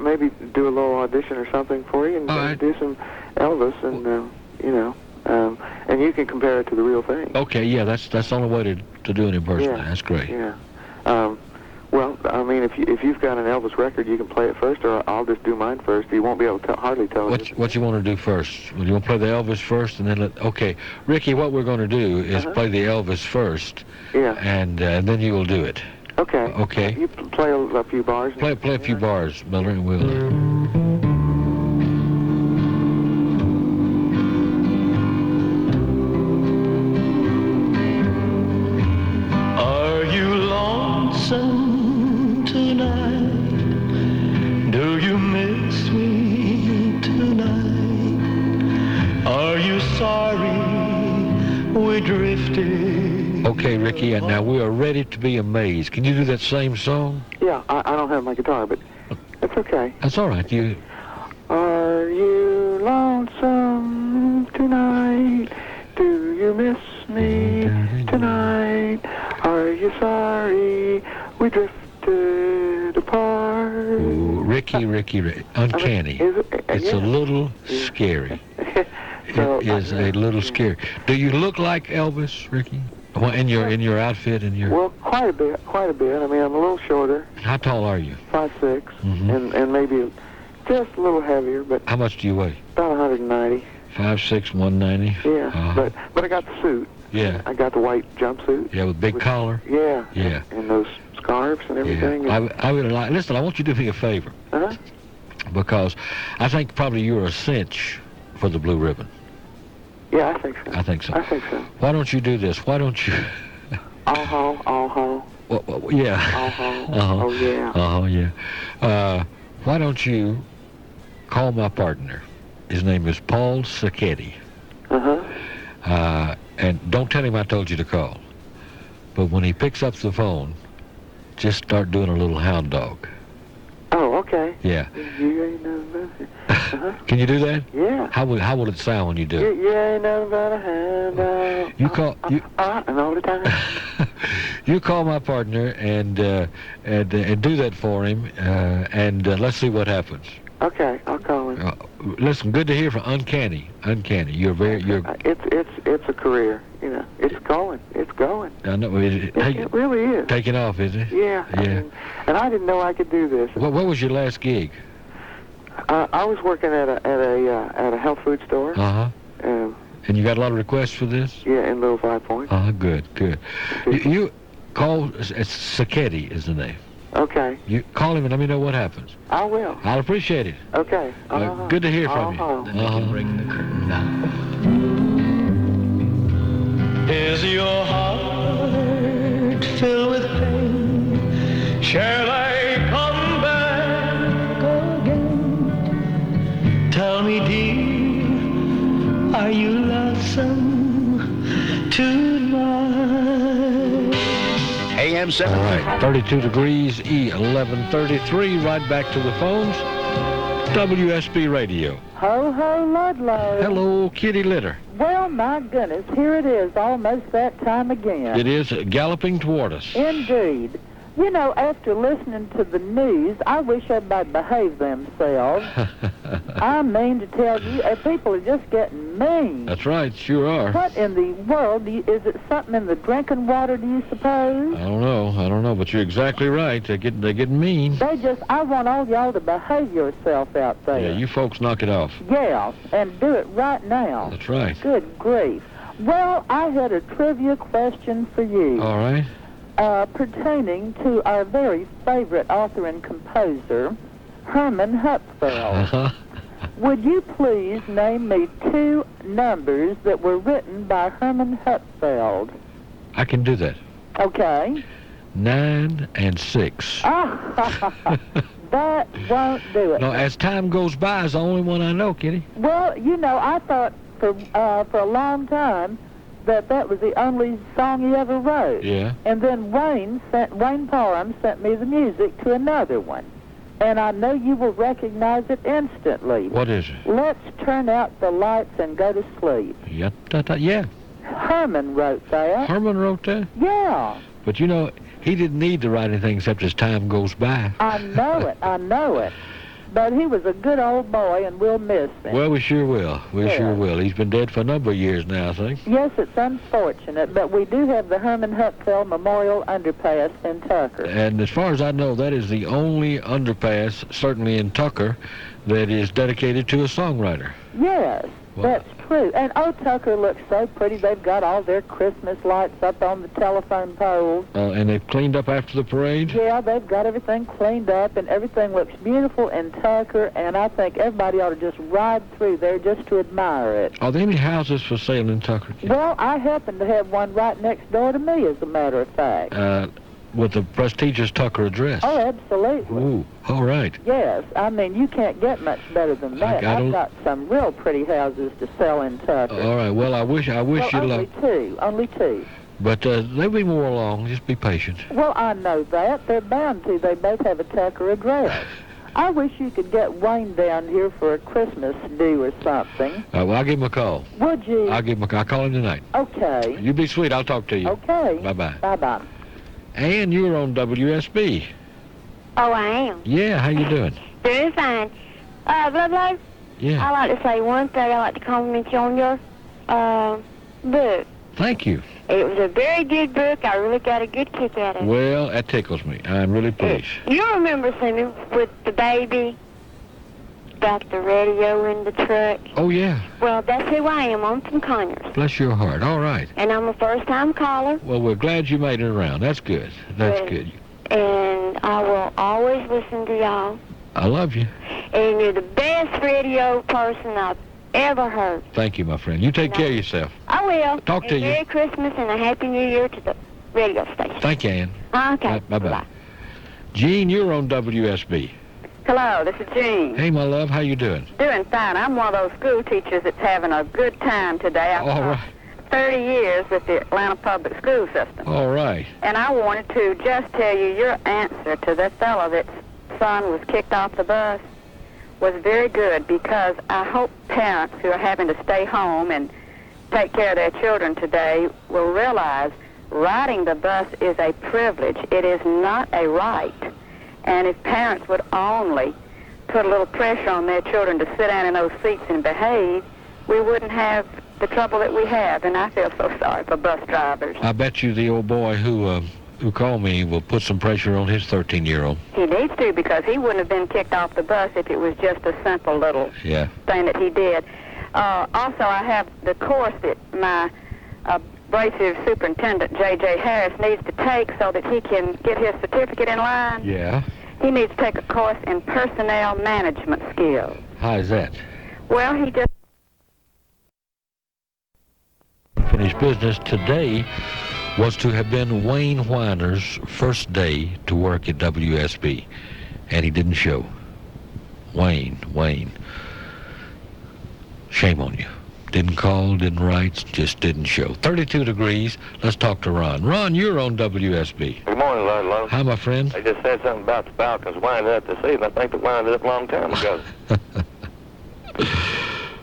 maybe do a little audition or something for you and do some Elvis and, and you can compare it to the real thing. Okay, yeah, that's the only way to do an impersonator. Yeah. That's great. Yeah. Well, I mean, if you've got an Elvis record, you can play it first, or I'll just do mine first. You won't be able to hardly tell it. What you want to do first? Well, you want to play the Elvis first, and then okay, Ricky, what we're going to do is play the Elvis first. Yeah. And then you will do it. Okay. Okay. You play a few bars. Play a few bars, Miller, and we'll. Are you lonesome tonight? Do you miss me tonight? Are you sorry we drifted? Okay, Ricky, and now we are ready to be amazed. Can you do that same song? Yeah, I don't have my guitar, but that's okay. That's all right. You. Are you lonesome tonight? Do you miss me tonight? Are you sorry we drifted apart? Ooh, Ricky, uncanny. I mean, it's a little scary. So it is a little scary. Do you look like Elvis, Ricky? Well, in your outfit and your... Well, quite a bit. I mean, I'm a little shorter. How tall are you? 5'6", and maybe just a little heavier, but... How much do you weigh? About 190. 5'6", 190? Yeah, but I got the suit. Yeah. I got the white jumpsuit. Yeah, with big collar? Yeah. Yeah. And those scarves and everything. Yeah. I would like... Listen, I want you to do me a favor. Uh-huh. Because I think probably you're a cinch for the blue ribbon. Yeah, I think so. I think so. Why don't you do this? Why don't you... Well, yeah. Oh, yeah. Yeah. Why don't you call my partner? His name is Paul Sacchetti. And don't tell him I told you to call. But when he picks up the phone, just start doing a little hound dog. Oh, okay. Yeah. You ain't nothing but a... Can you do that? Yeah. How will it sound when you do it? You ain't nothing but a hound dog. You call... and all the time. You call my partner and do that for him, and let's see what happens. Okay, I'll call him. Listen, good to hear from Uncanny. You're It's a career, you know. It's going. I know It really is. Taking off, isn't it? Yeah. Yeah. And I didn't know I could do this. What was your last gig? I was working at a health food store. And you got a lot of requests for this? Yeah, in Little 5 Points. Good. You call Sacchetti is the name. Okay. You call him and let me know what happens. I will. I'll appreciate it. Okay. Good to hear from you. Then you can bring the curtain down. Is your heart filled with pain? Shall I come back again? Tell me, dear, are you lonesome tonight? AM 7. All right, 32 degrees, E1133, right back to the phones. WSB Radio. Ho, ho, Ludlow. Hello, Kitty Litter. Well, my goodness, here it is, almost that time again. It is galloping toward us. Indeed. You know, after listening to the news, I wish everybody behaved themselves. I mean to tell you, people are just getting mean. That's right, sure are. What in the world? Is it something in the drinking water, do you suppose? I don't know, but you're exactly right. They're getting mean. I want all y'all to behave yourself out there. Yeah, you folks knock it off. Yeah, and do it right now. That's right. Good grief. Well, I had a trivia question for you. All right. Pertaining to our very favorite author and composer, Herman Hupfeld. Would you please name me 2 numbers that were written by Herman Hupfeld? I can do that. Okay. 9 and 6. That won't do it. No, As Time Goes By is the only one I know, Kitty. Well, you know, I thought for a long time that was the only song he ever wrote. Yeah. And then Wayne Parham sent me the music to another one. And I know you will recognize it instantly. What is it? Let's turn out the lights and go to sleep. Yeah. Herman wrote that. Herman wrote that? Yeah. But you know, he didn't need to write anything except As Time Goes By. I know it. But he was a good old boy, and we'll miss him. Well, we sure will. Sure will. He's been dead for a number of years now, I think. Yes, it's unfortunate, but we do have the Herman Hupfeld Memorial Underpass in Tucker. And as far as I know, that is the only underpass, certainly in Tucker, that is dedicated to a songwriter. Yes, that's true. And Tucker looks so pretty. They've got all their Christmas lights up on the telephone poles. And they've cleaned up after the parade? Yeah, they've got everything cleaned up, and everything looks beautiful in Tucker, and I think everybody ought to just ride through there just to admire it. Are there any houses for sale in Tucker? Well, I happen to have one right next door to me, as a matter of fact. With the prestigious Tucker address? Oh, absolutely. Ooh, all right. Yes, I mean, you can't get much better than that. I've got some real pretty houses to sell in Tucker. All right, well, I wish you luck. Only two. But there'll be more along. Just be patient. Well, I know that. They're bound to. They both have a Tucker address. I wish you could get Wayne down here for a Christmas do or something. Well, I'll give him a call. Would you? I'll give him a call. I'll call him tonight. Okay. You be sweet. I'll talk to you. Okay. Bye-bye. Bye-bye. And you're on WSB. Oh, I am. Yeah, how you doing? Very fine. Ludlow? Yeah. I like to say one thing. I like to compliment you on your book. Thank you. It was a very good book. I really got a good kick out of it. Well, that tickles me. I'm really pleased. You remember seeing me with the baby about the radio in the truck? Oh, yeah. Well, that's who I am. I'm from Conyers. Bless your heart. All right. And I'm a first-time caller. Well, we're glad you made it around. That's good. That's good. And I will always listen to y'all. I love you. And you're the best radio person I've ever heard. Thank you, my friend. You take care of yourself. I will. Talk to you. Merry Christmas and a Happy New Year to the radio station. Thank you, Ann. Okay. Bye-bye. Gene, you're on WSB. Hello, this is Jean. Hey, my love. How you doing? Doing fine. I'm one of those school teachers that's having a good time today. I've All right. 30 years with the Atlanta Public School System. All right. And I wanted to just tell you your answer to that fellow that's son was kicked off the bus was very good, because I hope parents who are having to stay home and take care of their children today will realize riding the bus is a privilege. It is not a right. And if parents would only put a little pressure on their children to sit down in those seats and behave, we wouldn't have the trouble that we have. And I feel so sorry for bus drivers. I bet you the old boy who called me will put some pressure on his 13-year-old. He needs to, because he wouldn't have been kicked off the bus if it was just a simple little thing that he did. Also, I have the course that my abrasive superintendent, J.J. Harris, needs to take so that he can get his certificate in line. Yeah. He needs to take a course in personnel management skills. How is that? Well, he just Finished business today was to have been Wayne Whiner's first day to work at WSB, and he didn't show. Wayne. Shame on you. Didn't call, didn't write, just didn't show. 32 degrees. Let's talk to Ron. Ron, you're on WSB. Good morning, Ludlow. Hi, my friend. They just said something about the Falcons winding up this season. I think they wound up a long time ago.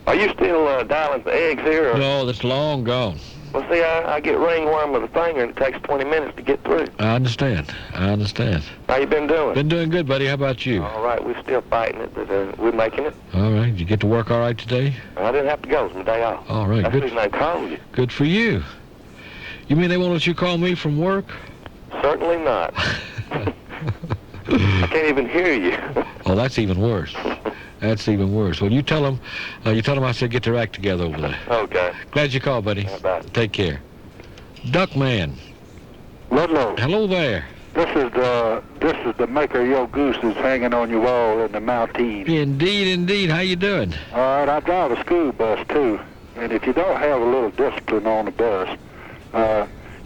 Are you still dialing for eggs here? Or? No, that's long gone. Well, see, I get ringworm with a finger, and it takes 20 minutes to get through. I understand. How you been doing? Been doing good, buddy. How about you? All right, we're still fighting it, but we're making it. All right. Did you get to work all right today? I didn't have to go. It was my day off. All right, That's good. the reason I called you. Good for you. You mean they won't let you call me from work? Certainly not. I can't even hear you. Oh, that's even worse. That's even worse. Well, you tell them I said get their act together over there. Okay. Glad you called, buddy. Bye. Take care. Duckman. Ludlow. Hello there. This is the maker of your goose that's hanging on your wall in the Maltese. Indeed. How you doing? All right, I drive a school bus too, and if you don't have a little discipline on the bus,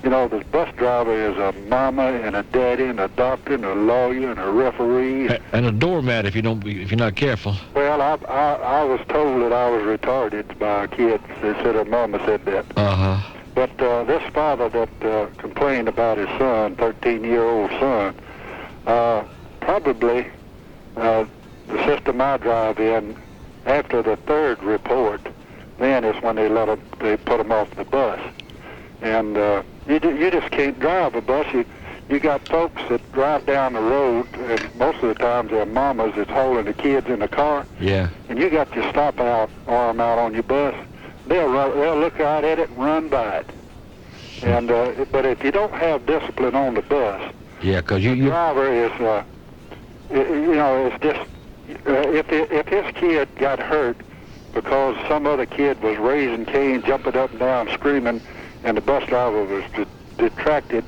the bus driver is a mama and a daddy and a doctor and a lawyer and a referee and a doormat if you're not careful. Well, I was told that I was retarded by kids. They said her mama said that. But this father that complained about his son, 13-year-old son, probably the system I drive in, after the third report, then is when they put him off the bus. And you just can't drive a bus. You got folks that drive down the road, and most of the times they're mamas that's holding the kids in the car. Yeah. And you got your stop out arm out on your bus. They'll look right at it and run by it. And but if you don't have discipline on the bus, because the driver is, it's just if his kid got hurt because some other kid was raising Cain, jumping up and down, screaming, and the bus driver was distracted,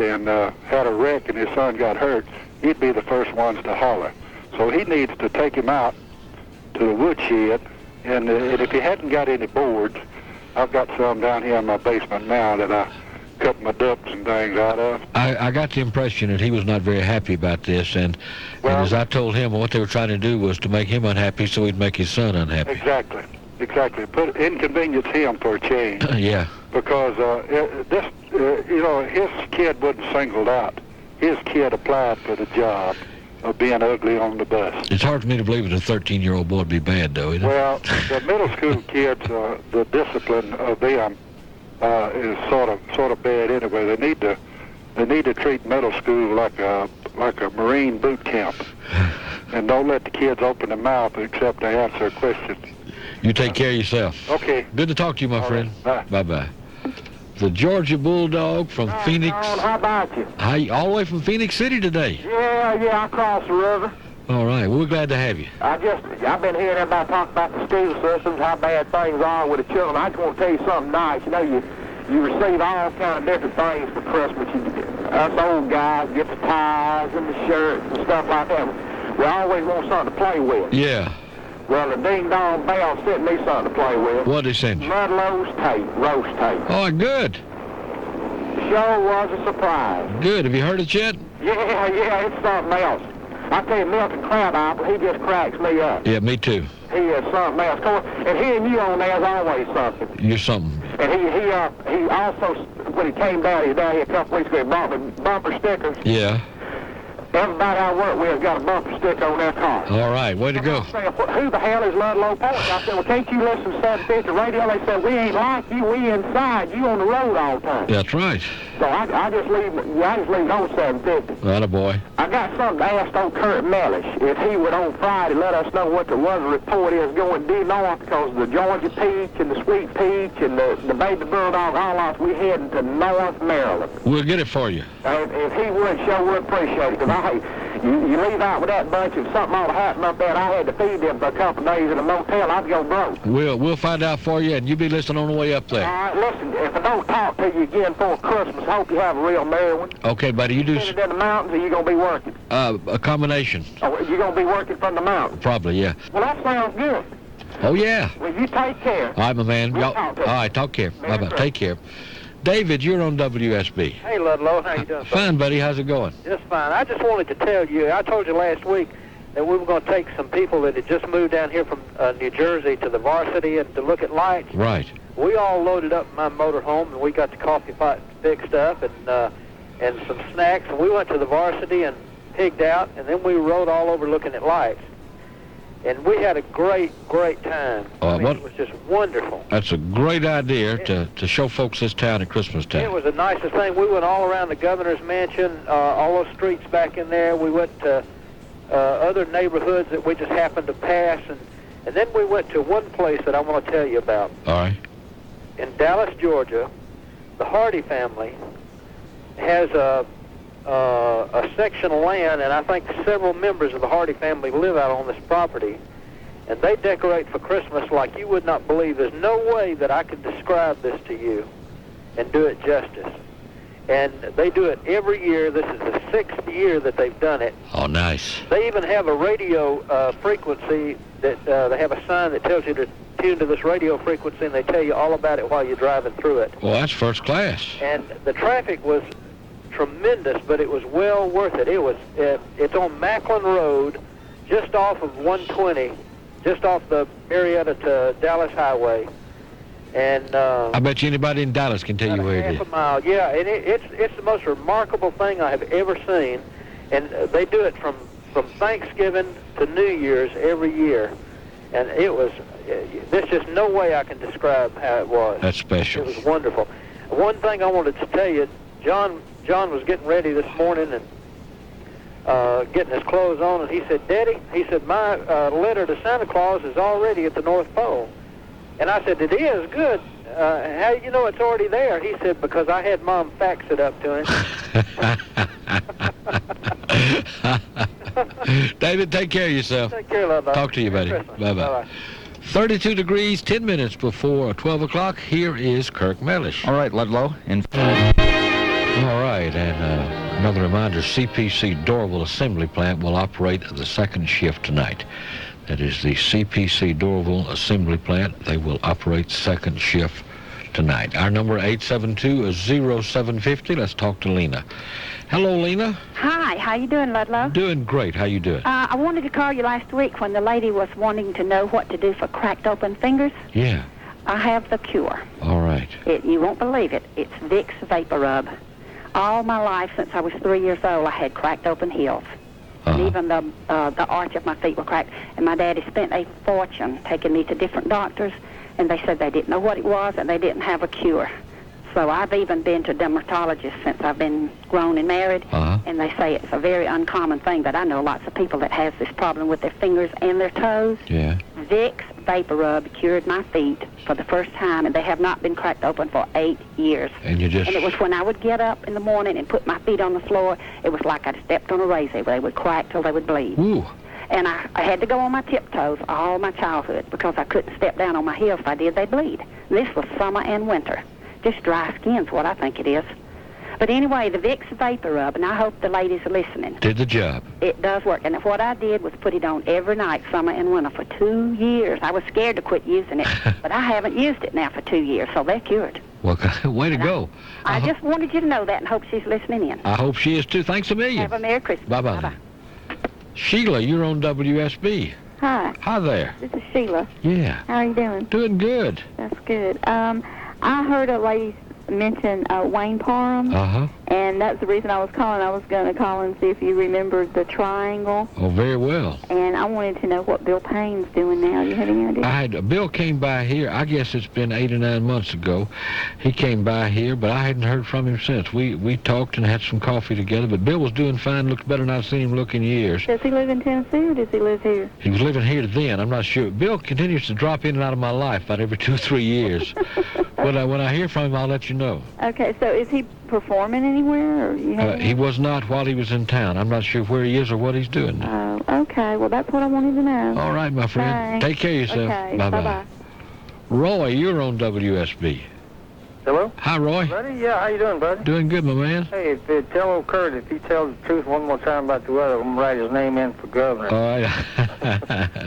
and had a wreck, and his son got hurt, he'd be the first ones to holler. So he needs to take him out to the woodshed, and if he hadn't got any boards, I've got some down here in my basement now that I cut my ducks and things out of. I got the impression that he was not very happy about this, and as I told him, what they were trying to do was to make him unhappy so he'd make his son unhappy. Exactly. Inconvenience him for a change. Yeah. Because his kid wasn't singled out. His kid applied for the job of being ugly on the bus. It's hard for me to believe that a 13-year-old boy would be bad, though, isn't it? Well, the middle school kids, the discipline of them is sort of bad anyway. They need to treat middle school like a Marine boot camp. And don't let the kids open their mouth except to answer a question. You take care of yourself. Okay. Good to talk to you, my friend. Right. Bye-bye. The Georgia Bulldog from Phoenix. John, how about you? All the way from Phoenix City today. Yeah, I crossed the river. All right, well, we're glad to have you. I've been hearing everybody talk about the school systems, how bad things are with the children. I just want to tell you something nice. You know, you receive all kind of different things for Christmas. Us old guys get the ties and the shirts and stuff like that. We always want something to play with. Yeah. Well, the ding-dong bell sent me something to play with. What did they send you? Ludlow's tape, roast tape. Oh, good. Sure was a surprise. Good. Have you heard it yet? Yeah, it's something else. I tell you, Milton Crabapple, he just cracks me up. Yeah, me too. He is something else. And hearing you on there is always something. You're something. And he also, when he came down here a couple weeks ago, he bought me bumper stickers. Yeah. Everybody I work with has got a bumper sticker on their car. All right, way to go. I said, who the hell is Ludlow Porch? I said, well, can't you listen to 750 radio? They said, we ain't like you. We inside. You on the road all the time. That's right. So I just leave it on 750. Attaboy. I got something to ask old Kurt Mellish. If he would on Friday let us know what the weather report is going due north, because the Georgia peach and the sweet peach and the baby bulldog, all us, we heading to North Maryland. We'll get it for you. If he would, sure would appreciate it, because you leave out with that bunch, if something ought to happen up there, and I had to feed them for a couple of days in a motel, I'd go broke. We'll find out for you, and you be listening on the way up there. All right, listen, if I don't talk to you again before Christmas, I hope you have a real merry one. Okay, buddy, you do... You in the mountains, or you going to be working? A combination. Oh, you going to be working from the mountains? Probably, yeah. Well, that sounds good. Oh, yeah. Well, you take care. All right, my man. We'll All right, talk care. Bye-bye. Take care. David, you're on WSB. Hey, Ludlow. How you doing, buddy? Fine, buddy. How's it going? Just fine. I just wanted to tell you, I told you last week that we were going to take some people that had just moved down here from New Jersey to the varsity and to look at lights. Right. We all loaded up my motorhome, and we got the coffee pot fixed up and some snacks, and we went to the varsity and pigged out, and then we rode all over looking at lights. And we had a great time. It was just wonderful. That's a great idea to show folks this town at Christmas time. It was the nicest thing. We went all around the governor's mansion, all those streets back in there. We went to other neighborhoods that we just happened to pass. And then we went to one place that I want to tell you about. All right. In Dallas, Georgia, the Hardy family has a section of land, and I think several members of the Hardy family live out on this property, and they decorate for Christmas like you would not believe. There's no way that I could describe this to you and do it justice. And they do it every year. This is the 6th year that they've done it. Oh, nice. They even have a radio frequency that they have a sign that tells you to tune to this radio frequency, and they tell you all about it while you're driving through it. Well, that's first class. And the traffic was tremendous, but it was well worth it. It's on Macklin Road, just off of 120, just off the Marietta to Dallas Highway. And I bet you anybody in Dallas can tell you where it is. Half a mile, yeah. And it's the most remarkable thing I have ever seen. And they do it from Thanksgiving to New Year's every year. And there's just no way I can describe how it was. That's special. It was wonderful. One thing I wanted to tell you, John was getting ready this morning and getting his clothes on, and he said, Daddy, he said, my letter to Santa Claus is already at the North Pole. And I said, it is? Good. How do you know it's already there? He said, because I had Mom fax it up to him. David, take care of yourself. Take care, love. Talk to you, buddy. Bye-bye. 32 degrees, 10 minutes before 12 o'clock. Here is Kirk Mellish. All right, Ludlow. All right, and another reminder, CPC Dorville Assembly Plant will operate the second shift tonight. That is the CPC Dorville Assembly Plant. They will operate second shift tonight. Our number 872-0750. Let's talk to Lena. Hello, Lena. Hi, how you doing, Ludlow? Doing great. How you doing? I wanted to call you last week when the lady was wanting to know what to do for cracked open fingers. Yeah. I have the cure. All right. You won't believe it. It's Vicks Vapor Rub. All my life, since I was 3 years old, I had cracked open heels. And even the arch of my feet were cracked. And my daddy spent a fortune taking me to different doctors, and they said they didn't know what it was and they didn't have a cure. So I've even been to dermatologists since I've been grown and married, and they say it's a very uncommon thing, but I know lots of people that has this problem with their fingers and their toes. Yeah. Vicks Vapor Rub cured my feet for the first time, and they have not been cracked open for 8 years. And you just... And it was when I would get up in the morning and put my feet on the floor, it was like I'd stepped on a razor. They would crack till they would bleed. Ooh. And I had to go on my tiptoes all my childhood because I couldn't step down on my heels. If I did, they'd bleed. This was summer and winter. Just dry skin's what I think it is. But anyway, the Vicks Vapor Rub, and I hope the ladies are listening. Did the job. It does work. And what I did was put it on every night, summer and winter, for 2 years. I was scared to quit using it, but I haven't used it now for 2 years, so they're cured. Well, way to go. I just wanted you to know that and hope she's listening in. I hope she is, too. Thanks a million. Have a Merry Christmas. Bye-bye. Bye-bye. Sheila, you're on WSB. Hi. Hi there. This is Sheila. Yeah. How are you doing? Doing good. That's good. I heard a lady mention Wayne Parham, and that's the reason I was calling. I was going to call and see if you remembered the triangle. Oh, very well. And I wanted to know what Bill Payne's doing now. You have any idea? Bill came by here. I guess it's been 8 or 9 months ago. He came by here, but I hadn't heard from him since. We talked and had some coffee together, but Bill was doing fine. Looks better than I've seen him look in years. Does he live in Tennessee or does he live here? He was living here then. I'm not sure. Bill continues to drop in and out of my life about every 2 or 3 years. When I hear from him, I'll let you know. Okay, so is he performing anywhere? Or he was not while he was in town. I'm not sure where he is or what he's doing. Okay, well, that's what I wanted to know. All right, my friend. Thanks. Take care of yourself. Okay, Bye-bye. bye-bye. Roy, you're on WSB. Hello? Hi, Roy. Buddy? Yeah, how you doing, buddy? Doing good, my man. Hey, tell old Kurt if he tells the truth one more time about the weather, I'm going to write his name in for governor. All right.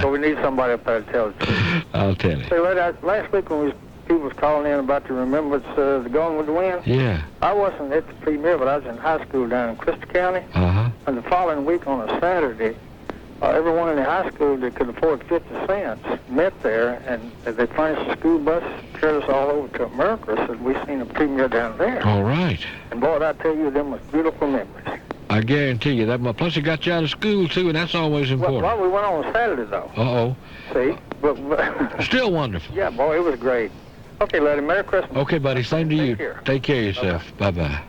So we need somebody up there to tell the truth. I'll tell you. Say, last week when people was calling in about the remembrance of the Gone with the Wind. Yeah. I wasn't at the premiere, but I was in high school down in Custer County. And the following week on a Saturday, everyone in the high school that could afford 50 cents met there, and they furnished the school bus, carried us all over to America, so we seen a premiere down there. All right. And boy, I tell you, them was beautiful memories. I guarantee you that. Plus, it got you out of school, too, and that's always important. Well, we went on a Saturday, though. Uh-oh. See? But still wonderful. Yeah, boy, it was great. Okay, lady, Merry Christmas. Okay, buddy, same to you. Take care of yourself. Bye-bye.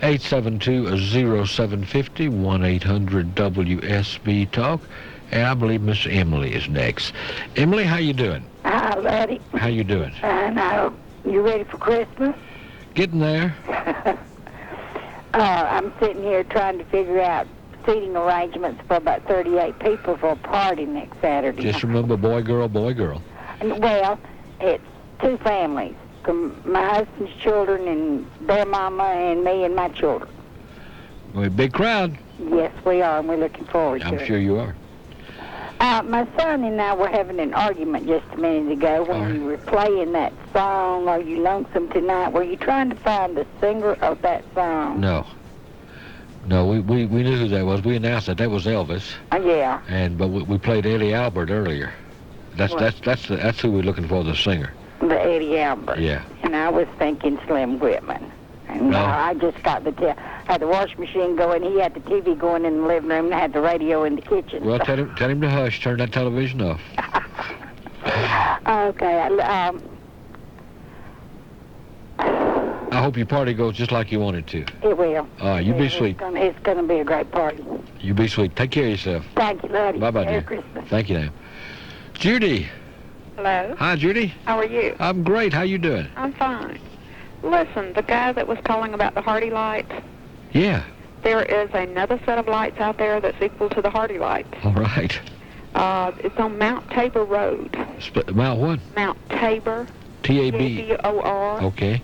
872-0750, 1-800-WSB Talk. And I believe Miss Emily is next. Emily, how you doing? Hi, Letty. How you doing? I know. You ready for Christmas? Getting there. I'm sitting here trying to figure out seating arrangements for about 38 people for a party next Saturday. Just remember, boy, girl, boy, girl. Well, it's 2 families. My husband's children and their mama and me and my children. We're a big crowd. Yes, we are, and we're looking forward to it. I'm sure you are. My son and I were having an argument just a minute ago when you were playing that song, Are You Lonesome Tonight? Were you trying to find the singer of that song? No. No, we knew who that was. We announced that was Elvis. Yeah. But we played Eddie Albert earlier. That's who we're looking for, the singer. The Eddie Albert. Yeah. And I was thinking Slim Whitman. And I just got had the washing machine going. He had the TV going in the living room and had the radio in the kitchen. Well, tell him to hush. Turn that television off. Okay. I hope your party goes just like you wanted to. It will. All right, you be sweet. It's going to be a great party. You be sweet. Take care of yourself. Thank you, Lottie. Bye-bye, Merry dear. Christmas. Thank you, now. Judy. Hello. Hi, Judy. How are you? I'm great. How you doing? I'm fine. Listen, the guy that was calling about the Hardy lights, Yeah. there is another set of lights out there that's equal to the Hardy lights. All right. It's on Mount Tabor Road. Mount what? Mount Tabor. T-A-B. T-A-B-O-R. Okay.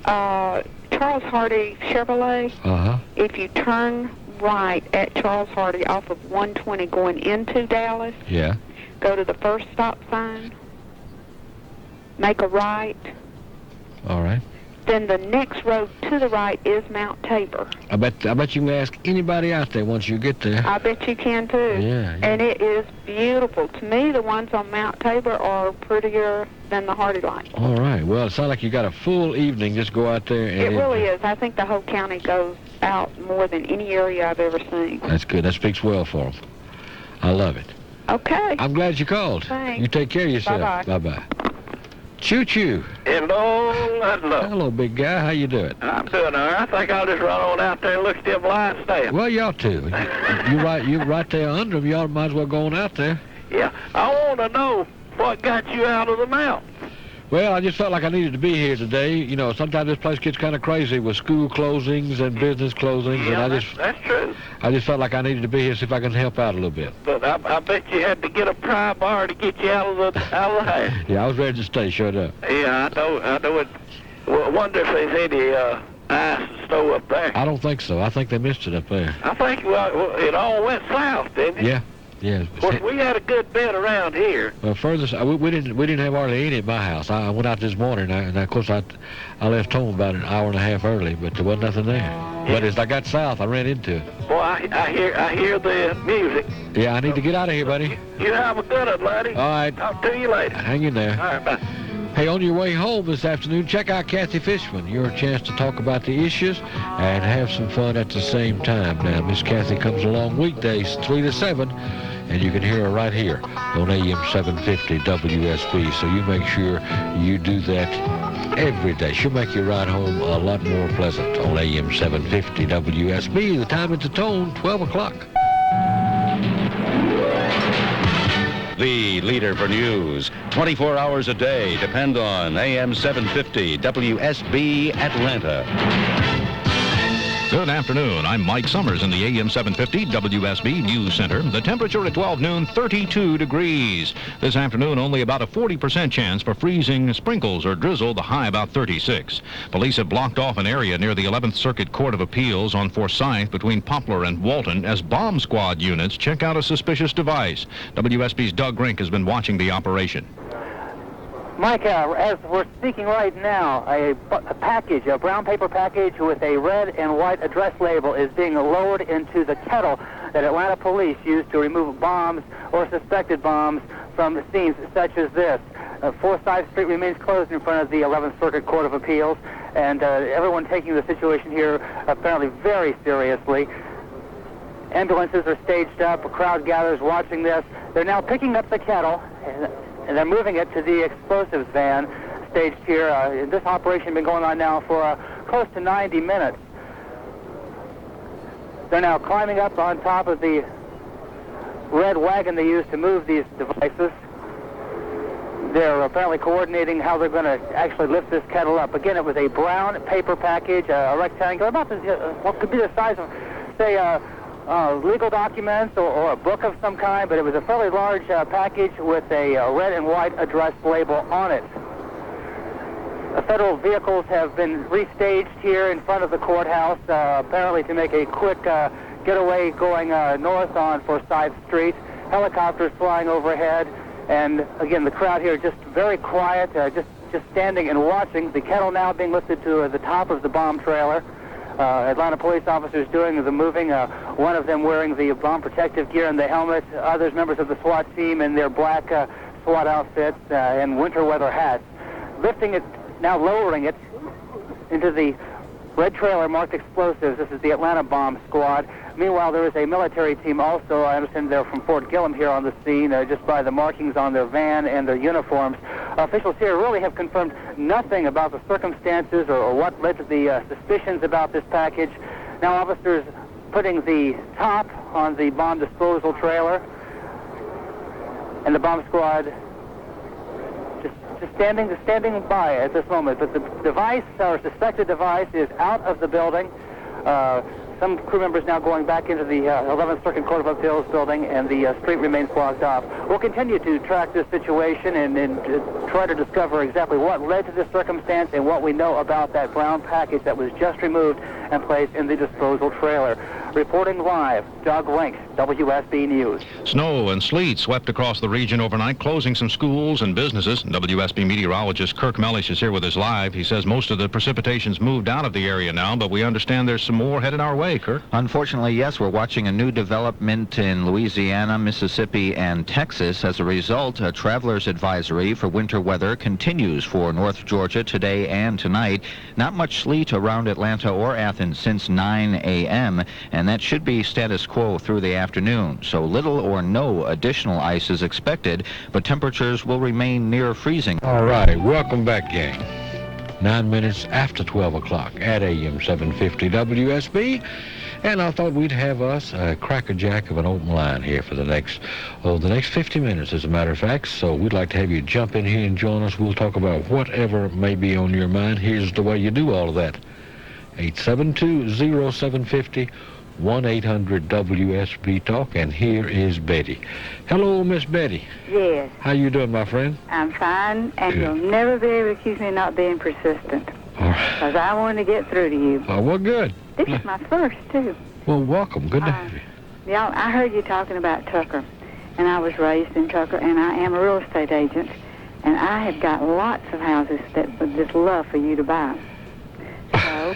Charles Hardy Chevrolet. If you turn right at Charles Hardy off of 120 going into Dallas, Yeah. go to the first stop sign, make a right, All right. then the next road to the right is Mount Tabor. I bet you can ask anybody out there once you get there. I bet you can too. Yeah. And it is beautiful. To me, the ones on Mount Tabor are prettier than the Hardy lights. All right. Well, it sounds like you got a full evening. Just go out there and... It really is. I think the whole county goes out more than any area I've ever seen. That's good. That speaks well for them. I love it. Okay. I'm glad you called. Thanks. You take care of yourself. Bye-bye. Bye-bye. Choo-choo. Hello, Ludlow. Hello, big guy. How you doing? I'm doing all right. I think I'll just run on out there and look at them lights there. Well, you ought to. You're right there under them. You might as well go on out there. Yeah. I want to know what got you out of the mountain. Well, I just felt like I needed to be here today. You know, sometimes this place gets kind of crazy with school closings and business closings. Yeah, and that's true. I just felt like I needed to be here to see if I can help out a little bit. But I bet you had to get a pry bar to get you out of the house. Yeah, I was ready to stay, shut up. Yeah, I know it. Well, I wonder if there's any ice and snow up there. I don't think so. I think they missed it up there. I think it all went south, didn't it? Yeah. Yeah. Of course, we had a good bed around here. Well, further, we didn't have hardly any at my house. I went out this morning, and of course I left home about an hour and a half early, but there wasn't nothing there. Yeah. But as I got south, I ran into it. Boy, I hear the music. Yeah, I need to get out of here, buddy. You have a good one, buddy. All right. Talk to you later. Hang in there. All right, bye. Hey, on your way home this afternoon, check out Cathy Fishman. Your chance to talk about the issues and have some fun at the same time. Now, Miss Cathy comes along weekdays 3 to 7, and you can hear her right here on AM 750 WSB. So you make sure you do that every day. She'll make your ride home a lot more pleasant on AM 750 WSB. The time and the tone, 12 o'clock. The leader for news. 24 hours a day. Depend on AM 750 WSB Atlanta. Good afternoon. I'm Mike Summers in the AM 750 WSB News Center. The temperature at 12 noon, 32 degrees. This afternoon, only about a 40% chance for freezing sprinkles or drizzle, the high about 36. Police have blocked off an area near the 11th Circuit Court of Appeals on Forsyth between Poplar and Walton as bomb squad units check out a suspicious device. WSB's Doug Rink has been watching the operation. Mike, as we're speaking right now, a package, a brown paper package with a red and white address label is being lowered into the kettle that Atlanta police use to remove bombs or suspected bombs from scenes such as this. Forsyth Street remains closed in front of the 11th Circuit Court of Appeals, and everyone taking the situation here apparently very seriously. Ambulances are staged up, a crowd gathers watching this. They're now picking up the kettle, and they're moving it to the explosives van staged here. This operation has been going on now for close to 90 minutes. They're now climbing up on top of the red wagon they used to move these devices. They're apparently coordinating how they're going to actually lift this kettle up. Again, it was a brown paper package, a rectangular, about what could be the size of, say, legal documents or a book of some kind, but it was a fairly large package with a red and white address label on it. Federal vehicles have been restaged here in front of the courthouse, apparently to make a quick getaway going north on Forsyth Street. Helicopters flying overhead, and again, the crowd here just very quiet, just standing and watching. The kettle now being lifted to the top of the bomb trailer. Atlanta police officers doing the moving, one of them wearing the bomb protective gear and the helmet, others members of the SWAT team in their black SWAT outfits and winter weather hats. Lifting it, now lowering it into the red trailer marked explosives. This is the Atlanta bomb squad. Meanwhile, there is a military team also. I understand they're from Fort Gillem here on the scene, just by the markings on their van and their uniforms. Officials here really have confirmed nothing about the circumstances or what led to the suspicions about this package. Now officers putting the top on the bomb disposal trailer, and the bomb squad just standing by at this moment. But the device, or suspected device, is out of the building. Some crew members now going back into the 11th Circuit Court of Appeals building, and the street remains blocked off. We'll continue to track this situation and try to discover exactly what led to this circumstance and what we know about that brown package that was just removed and placed in the disposal trailer. Reporting live, Doug Rink, WSB News. Snow and sleet swept across the region overnight, closing some schools and businesses. WSB meteorologist Kirk Mellish is here with us live. He says most of the precipitation's moved out of the area now, but we understand there's some more headed our way, Kirk. Unfortunately, yes, we're watching a new development in Louisiana, Mississippi, and Texas. As a result, a traveler's advisory for winter weather continues for North Georgia today and tonight. Not much sleet around Atlanta or Athens nothing since 9 a.m., and that should be status quo through the afternoon. So little or no additional ice is expected, but temperatures will remain near freezing. All right, welcome back, gang. 9 minutes after 12 o'clock at AM 750 WSB. And I thought we'd have us a crackerjack of an open line here for the next 50 minutes, as a matter of fact. So we'd like to have you jump in here and join us. We'll talk about whatever may be on your mind. Here's the way you do all of that. 872-0750, 1-800-WSB Talk. And here is Betty. Hello, Miss Betty. Yes. How you doing, my friend? I'm fine, and Good. you'll never be able to accuse me of not being persistent. All right. Because I wanted to get through to you. Oh, well, good. This is my first, too. Well, welcome. Good to have you. Y'all, I heard you talking about Tucker, and I was raised in Tucker, and I am a real estate agent, and I have got lots of houses that would just love for you to buy. So,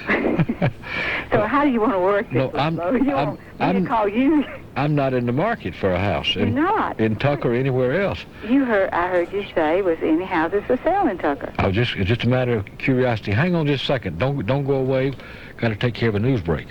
so how do you want to work this? No, I'm call you. I'm not in the market for a house. You're not? In Tucker or anywhere else. I heard you say, was any houses for sale in Tucker? It's just a matter of curiosity. Hang on just a second. Don't go away. Got to take care of a news break.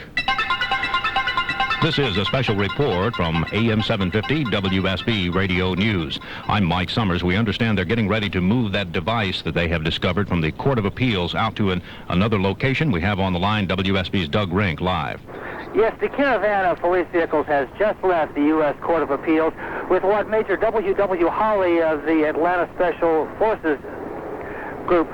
This is a special report from AM 750 WSB Radio News. I'm Mike Summers. We understand they're getting ready to move that device that they have discovered from the Court of Appeals out to another location. We have on the line WSB's Doug Rink live. Yes, the caravan of police vehicles has just left the U.S. Court of Appeals with what Major W.W. Hawley of the Atlanta Special Forces Group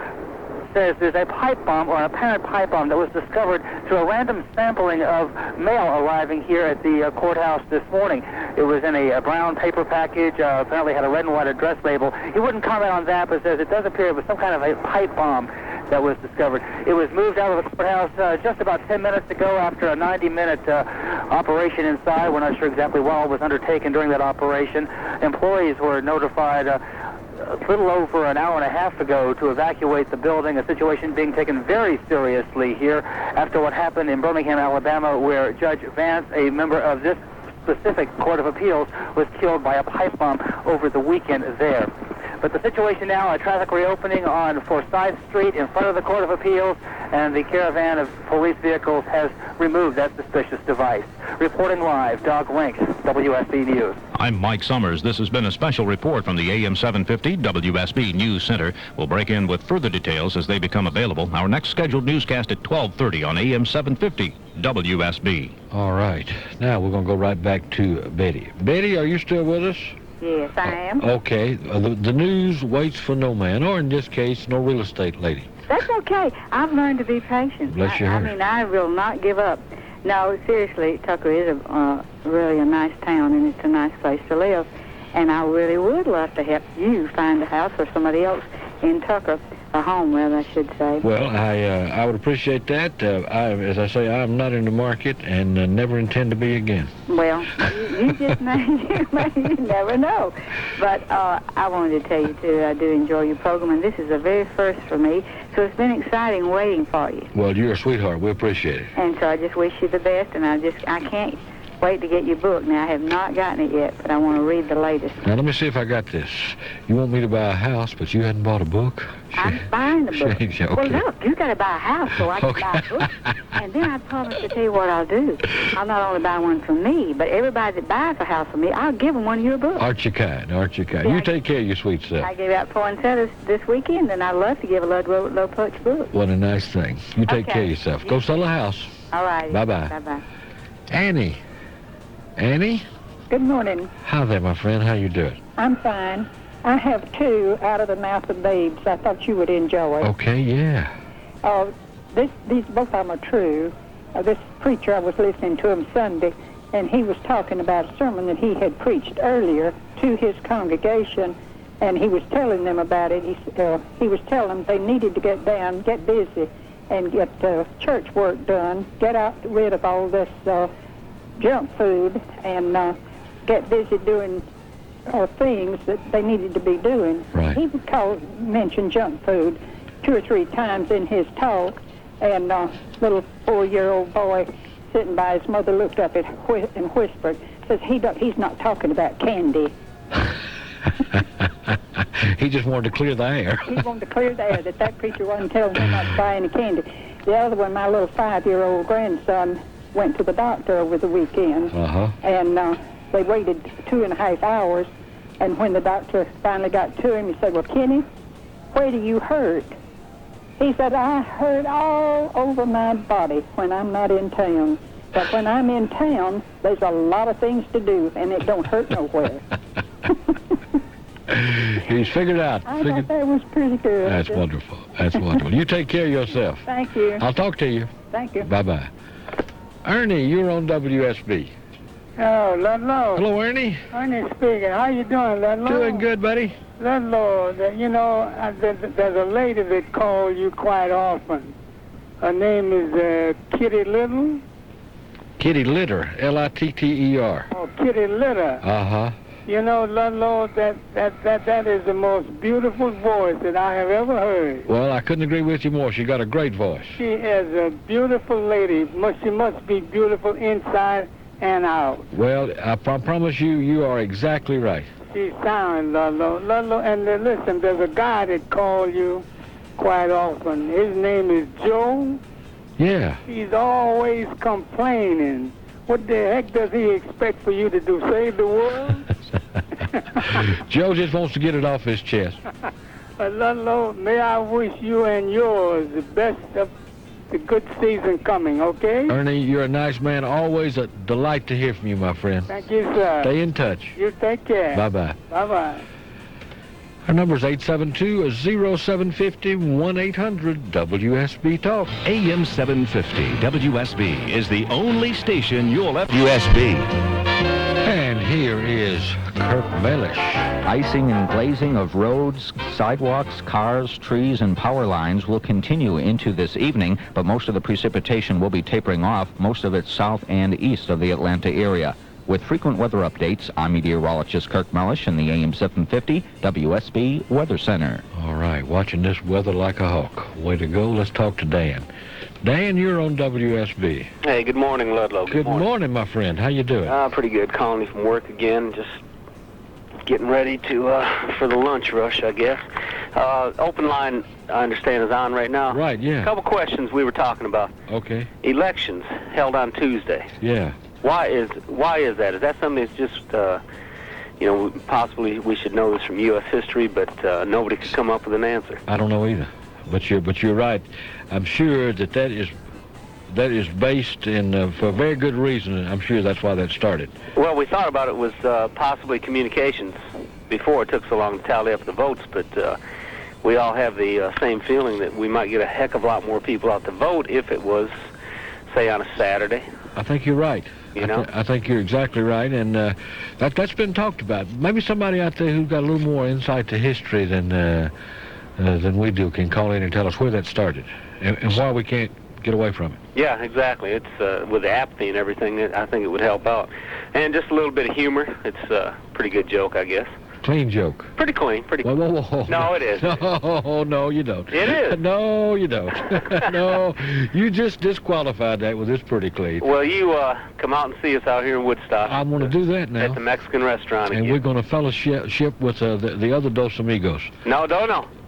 says there's a pipe bomb, or an apparent pipe bomb, that was discovered through a random sampling of mail arriving here at the courthouse this morning. It was in a brown paper package, apparently had a red and white address label. He wouldn't comment on that, but says it does appear it was some kind of a pipe bomb that was discovered. It was moved out of the courthouse just about 10 minutes ago after a 90-minute operation inside. We're not sure exactly what was undertaken during that operation. Employees were notified a little over an hour and a half ago to evacuate the building, a situation being taken very seriously here after what happened in Birmingham, Alabama, where Judge Vance, a member of this specific Court of Appeals, was killed by a pipe bomb over the weekend there. But the situation now, a traffic reopening on Forsyth Street in front of the Court of Appeals, and the caravan of police vehicles has removed that suspicious device. Reporting live, Doug Rink, WSB News. I'm Mike Summers. This has been a special report from the AM 750 WSB News Center. We'll break in with further details as they become available. Our next scheduled newscast at 12:30 on AM 750 WSB. All right. Now we're going to go right back to Betty. Betty, are you still with us? Yes, I am. Okay. The news waits for no man, or in this case, no real estate lady. That's okay. I've learned to be patient. Bless your heart. I mean, I will not give up. No, seriously, Tucker is really a nice town, and it's a nice place to live. And I really would love to help you find a house or somebody else in Tucker, a home, rather, I should say. Well, I would appreciate that. As I say, I'm not in the market and never intend to be again. Well, you just you never know. But I wanted to tell you, too, I do enjoy your program, and this is a very first for me, so it's been exciting waiting for you. Well, you're a sweetheart. We appreciate it. And so I just wish you the best, and I can't wait to get your book. Now, I have not gotten it yet, but I want to read the latest. Now, let me see if I got this. You want me to buy a house, but you hadn't bought a book? I'm buying the book. Okay. Well, look, you got to buy a house so I can buy a book. And then I promise to tell you what I'll do. I'll not only buy one for me, but everybody that buys a house for me, I'll give them one of your books. Aren't you kind? Aren't you kind? Yeah, You take care of your sweet self. I gave out poinsettias this weekend, and I'd love to give a Ludlow Porch book. What a nice thing. You take Okay. care of yourself. Go sell a house. All right. Bye-bye. Bye-bye. Annie. Good morning. Hi there, my friend. How you doing? I'm fine. I have two out of the mouth of babes I thought you would enjoy. Okay, yeah. These both of them are true. This preacher, I was listening to him Sunday, and he was talking about a sermon that he had preached earlier to his congregation, and he was telling them about it. He was telling them they needed to get down, get busy, and get church work done, get rid of all this junk food, and get busy doing things that they needed to be doing. Right. He would mention junk food 2 or 3 times in his talk, and little 4-year-old boy sitting by his mother looked up and whispered, says he's not talking about candy. He just wanted to clear the air. He wanted to clear the air, that preacher wasn't telling him not to buy any candy. The other one, my little 5-year-old grandson went to the doctor over the weekend. And they waited 2.5 hours. And when the doctor finally got to him, he said, well, Kenny, where do you hurt? He said, I hurt all over my body when I'm not in town. But when I'm in town, there's a lot of things to do, and it don't hurt nowhere. He's figured out. I thought that was pretty good. That's wonderful. That's wonderful. You take care of yourself. Thank you. I'll talk to you. Thank you. Bye-bye. Ernie, you're on WSB. Oh, Ludlow. Hello, Ernie. Ernie speaking. How you doing, Ludlow? Doing good, buddy. Ludlow, there's a lady that calls you quite often. Her name is Kitty Little. Kitty Litter, L-I-T-T-E-R. Oh, Kitty Litter. Uh-huh. You know, Ludlow, that is the most beautiful voice that I have ever heard. Well, I couldn't agree with you more. She got a great voice. She is a beautiful lady. She must be beautiful inside and out. Well, I promise you, you are exactly right. She's sound, Ludlow. Ludlow, and listen, there's a guy that calls you quite often. His name is Joe. Yeah. He's always complaining. What the heck does he expect for you to do? Save the world? Joe just wants to get it off his chest. Ludlow, may I wish you and yours the best of the good season coming, okay? Ernie, you're a nice man. Always a delight to hear from you, my friend. Thank you, sir. Stay in touch. You take care. Bye-bye. Bye-bye. Our number is 872-0750-1-800-WSB Talk. AM 750 WSB is the only station you'll ever... WSB. And here is Kirk Mellish. Icing and glazing of roads, sidewalks, cars, trees, and power lines will continue into this evening, but most of the precipitation will be tapering off, most of it south and east of the Atlanta area. With frequent weather updates, I'm meteorologist Kirk Mellish in the AM 750 WSB Weather Center. All right, watching this weather like a hawk. Way to go. Let's talk to Dan. Dan, you're on WSB. Hey, good morning, Ludlow. Good morning, my friend. How you doing? Pretty good. Calling you from work again. Just getting ready to for the lunch rush, I guess. Open line, I understand, is on right now. Right, yeah. A couple questions we were talking about. Okay. Elections held on Tuesday. Yeah. Why is that? Is that something that's just, possibly we should know this from U.S. history, but nobody could come up with an answer? I don't know either. But you're right. I'm sure that is based in for a very good reason, and I'm sure that's why that started. Well, we thought about it was possibly communications before it took so long to tally up the votes, but we all have the same feeling that we might get a heck of a lot more people out to vote if it was, say, on a Saturday. I think you're right. I think you're exactly right, and that's been talked about. Maybe somebody out there who's got a little more insight to history than we do can call in and tell us where that started and why we can't get away from it. Yeah, exactly. It's with the apathy and everything, I think it would help out. And just a little bit of humor. It's a pretty good joke, I guess. Clean joke. Pretty clean. Pretty clean. Whoa. No, it is. No, you don't. It is. No, you don't. No, you just disqualified that with this pretty clean. Well, you come out and see us out here in Woodstock. I'm going to do that now. At the Mexican restaurant and again. We're going to fellowship with the other Dos Amigos. No.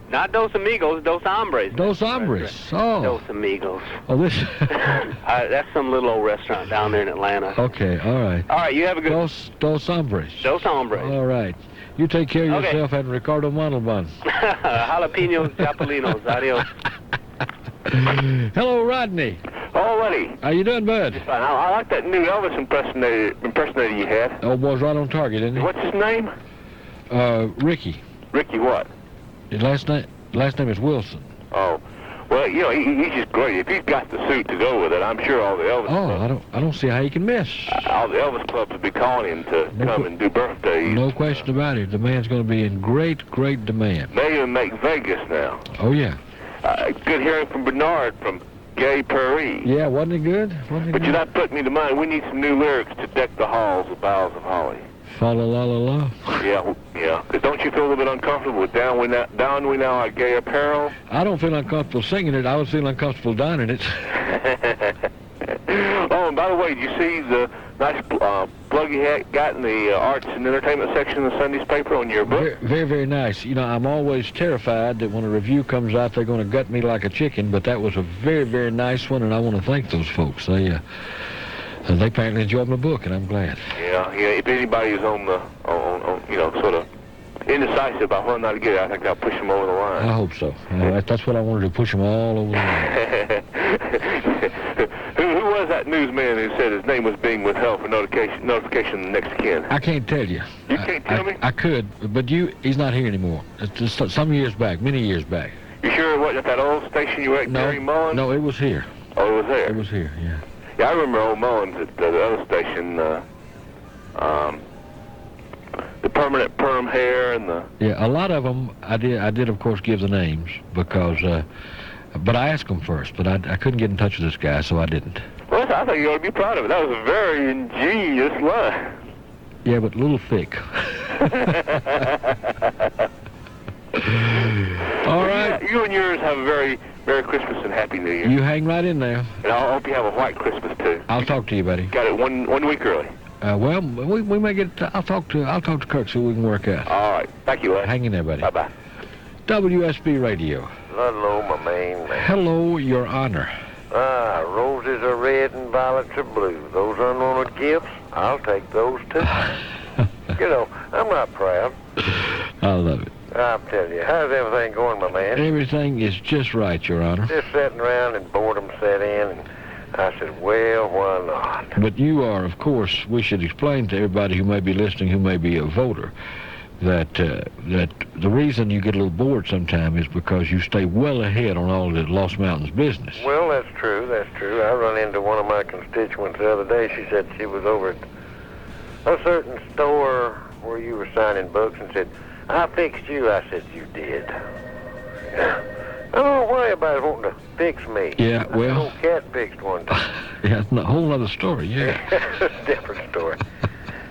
Not Dos Amigos, Dos Hombres. Dos Hombres. Oh. Dos Amigos. Oh, this. That's some little old restaurant down there in Atlanta. Okay, all right. All right, you have a good... Dos Hombres. Dos Hombres. All right. You take care of yourself and Ricardo Montalban. Jalapenos, Chapalinos. Adios. Hello, Rodney. Oh, Rodney. How you doing, bud? I like that new Elvis impersonator you had. Oh, boy's right on target, isn't he? What's his name? Ricky. Ricky what? His last name is Wilson. Oh. Well, he's just great. If he's got the suit to go with it, I'm sure all the Elvis clubs... I don't see how he can miss. All the Elvis clubs would be calling him to come and do birthdays. No question about it. The man's going to be in great demand. They even make Vegas now. Oh, yeah. Good hearing from Bernard from Gay Prairie. Yeah, wasn't it good? But you're not putting me to mind. We need some new lyrics to deck the halls with boughs of holly. Fa la la la la. Yeah. Because don't you feel a little bit uncomfortable with Down We Now Our Gay Apparel? I don't feel uncomfortable singing it. I would feel uncomfortable dining it. Oh, and by the way, did you see the nice plug you had got in the arts and entertainment section of Sunday's paper on your book? Very, very, very nice. You know, I'm always terrified that when a review comes out, they're going to gut me like a chicken, but that was a very, very nice one, and I want to thank those folks. They apparently enjoyed my book, and I'm glad. Yeah. If anybody's on sort of indecisive about whether or not to get it, I think that'll push them over the line. I hope so. That's what I wanted to push them all over the line. Who was that newsman who said his name was being withheld for notification of next of kin? I can't tell you. You can't tell me? I could, but he's not here anymore. It's just some years back, many years back. You sure it wasn't at that old station you were at, Gary Mullins? No, it was here. Oh, it was there? It was here, yeah. Yeah, I remember old Mullins at the other station, the permanent perm hair and the... Yeah, a lot of them, I did of course, give the names because... but I asked them first, but I couldn't get in touch with this guy, so I didn't. Well, I think you ought to be proud of it. That was a very ingenious line. Yeah, but a little thick. All right. You and yours have a very Merry Christmas and Happy New Year. You hang right in there. And I hope you have a white Christmas, too. I'll talk to you, buddy. Got it one week early. Well, we may get... I'll talk to Kirk so we can work out. All right. Thank you, Ed. Hang in there, buddy. Bye-bye. WSB Radio. Ludlow, my main man. Hello, Your Honor. Roses are red and violets are blue. Those unwanted gifts, I'll take those too. You know, I'm not proud. I love it. I'll tell you. How's everything going, my man? Everything is just right, Your Honor. Just sitting around and boredom set in, and I said, well, why not? But you are, of course, we should explain to everybody who may be listening, who may be a voter, that the reason you get a little bored sometimes is because you stay well ahead on all the Lost Mountains business. Well, that's true. That's true. I run into one of my constituents the other day. She said she was over at a certain store where you were signing books and said, I fixed you. I said, you did. I don't worry about wanting to fix me. Yeah, well... An old cat fixed one time. Yeah, it's a whole other story, yeah. It's a different story.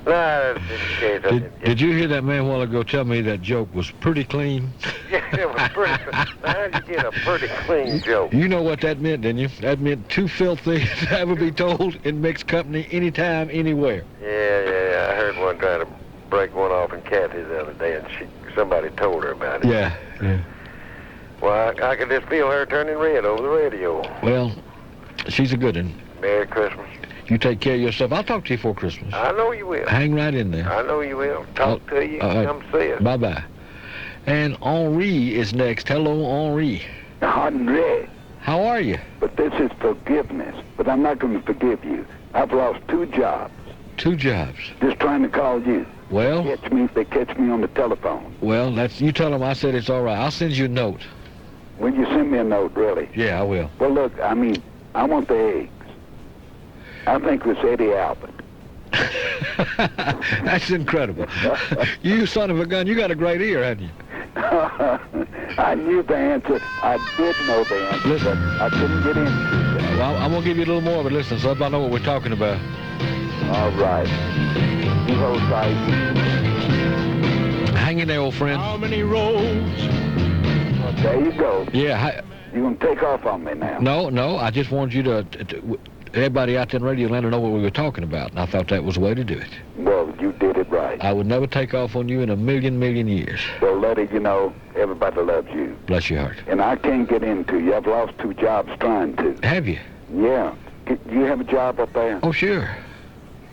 No, that's just the case. Did you hear that man a while ago tell me that joke was pretty clean? Yeah, it was pretty clean. How'd you get a pretty clean joke? You know what that meant, didn't you? That meant too filthy to ever be told in mixed company, anytime, anywhere. Yeah. I heard one trying to break one off in Cathy the other day, and somebody told her about it. Yeah. Well, I could just feel her turning red over the radio. Well, she's a good one. Merry Christmas. You take care of yourself. I'll talk to you before Christmas. I know you will. Hang right in there. I know you will. Talk to you. Come see us. Bye-bye. And Henri is next. Hello, Henri. Henri. How are you? But this is forgiveness. But I'm not going to forgive you. I've lost 2 jobs. 2 jobs? Just trying to call you. Well? They catch me on the telephone. Well, you tell them I said it's all right. I'll send you a note. Will you send me a note, really? Yeah, I will. Well, look, I want the eggs. I think it was Eddie Albert. That's incredible. You son of a gun, you got a great ear, haven't you? I knew the answer. I did know the answer, listen, but I couldn't get into it. Well, I'm going to give you a little more of it. Listen, so everybody know what we're talking about. All right. You hold tight. Hang in there, old friend. How many roads? Well, there you go. Yeah. You going to take off on me now? No. I just wanted you to everybody out there in Radio Land to know what we were talking about, and I thought that was the way to do it. Well, you did it right. I would never take off on you in a million years. Well, Letty, you know, everybody loves you. Bless your heart. And I can't get into you. I've lost 2 jobs trying to. Have you? Yeah. Do you have a job up there? Oh, sure.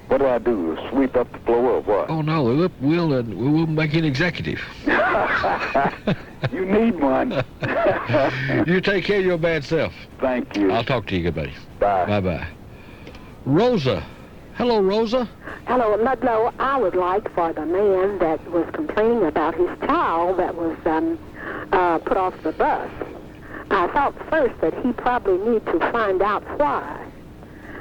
What do I do? Sweep up the floor or what? Oh, no. We'll make you an executive. You need one. You take care of your bad self. Thank you. I'll talk to you, good buddy. Bye. Bye-bye. Rosa. Hello, Rosa. Hello, Ludlow. I would like for the man that was complaining about his child that was put off the bus. I thought first that he probably need to find out why.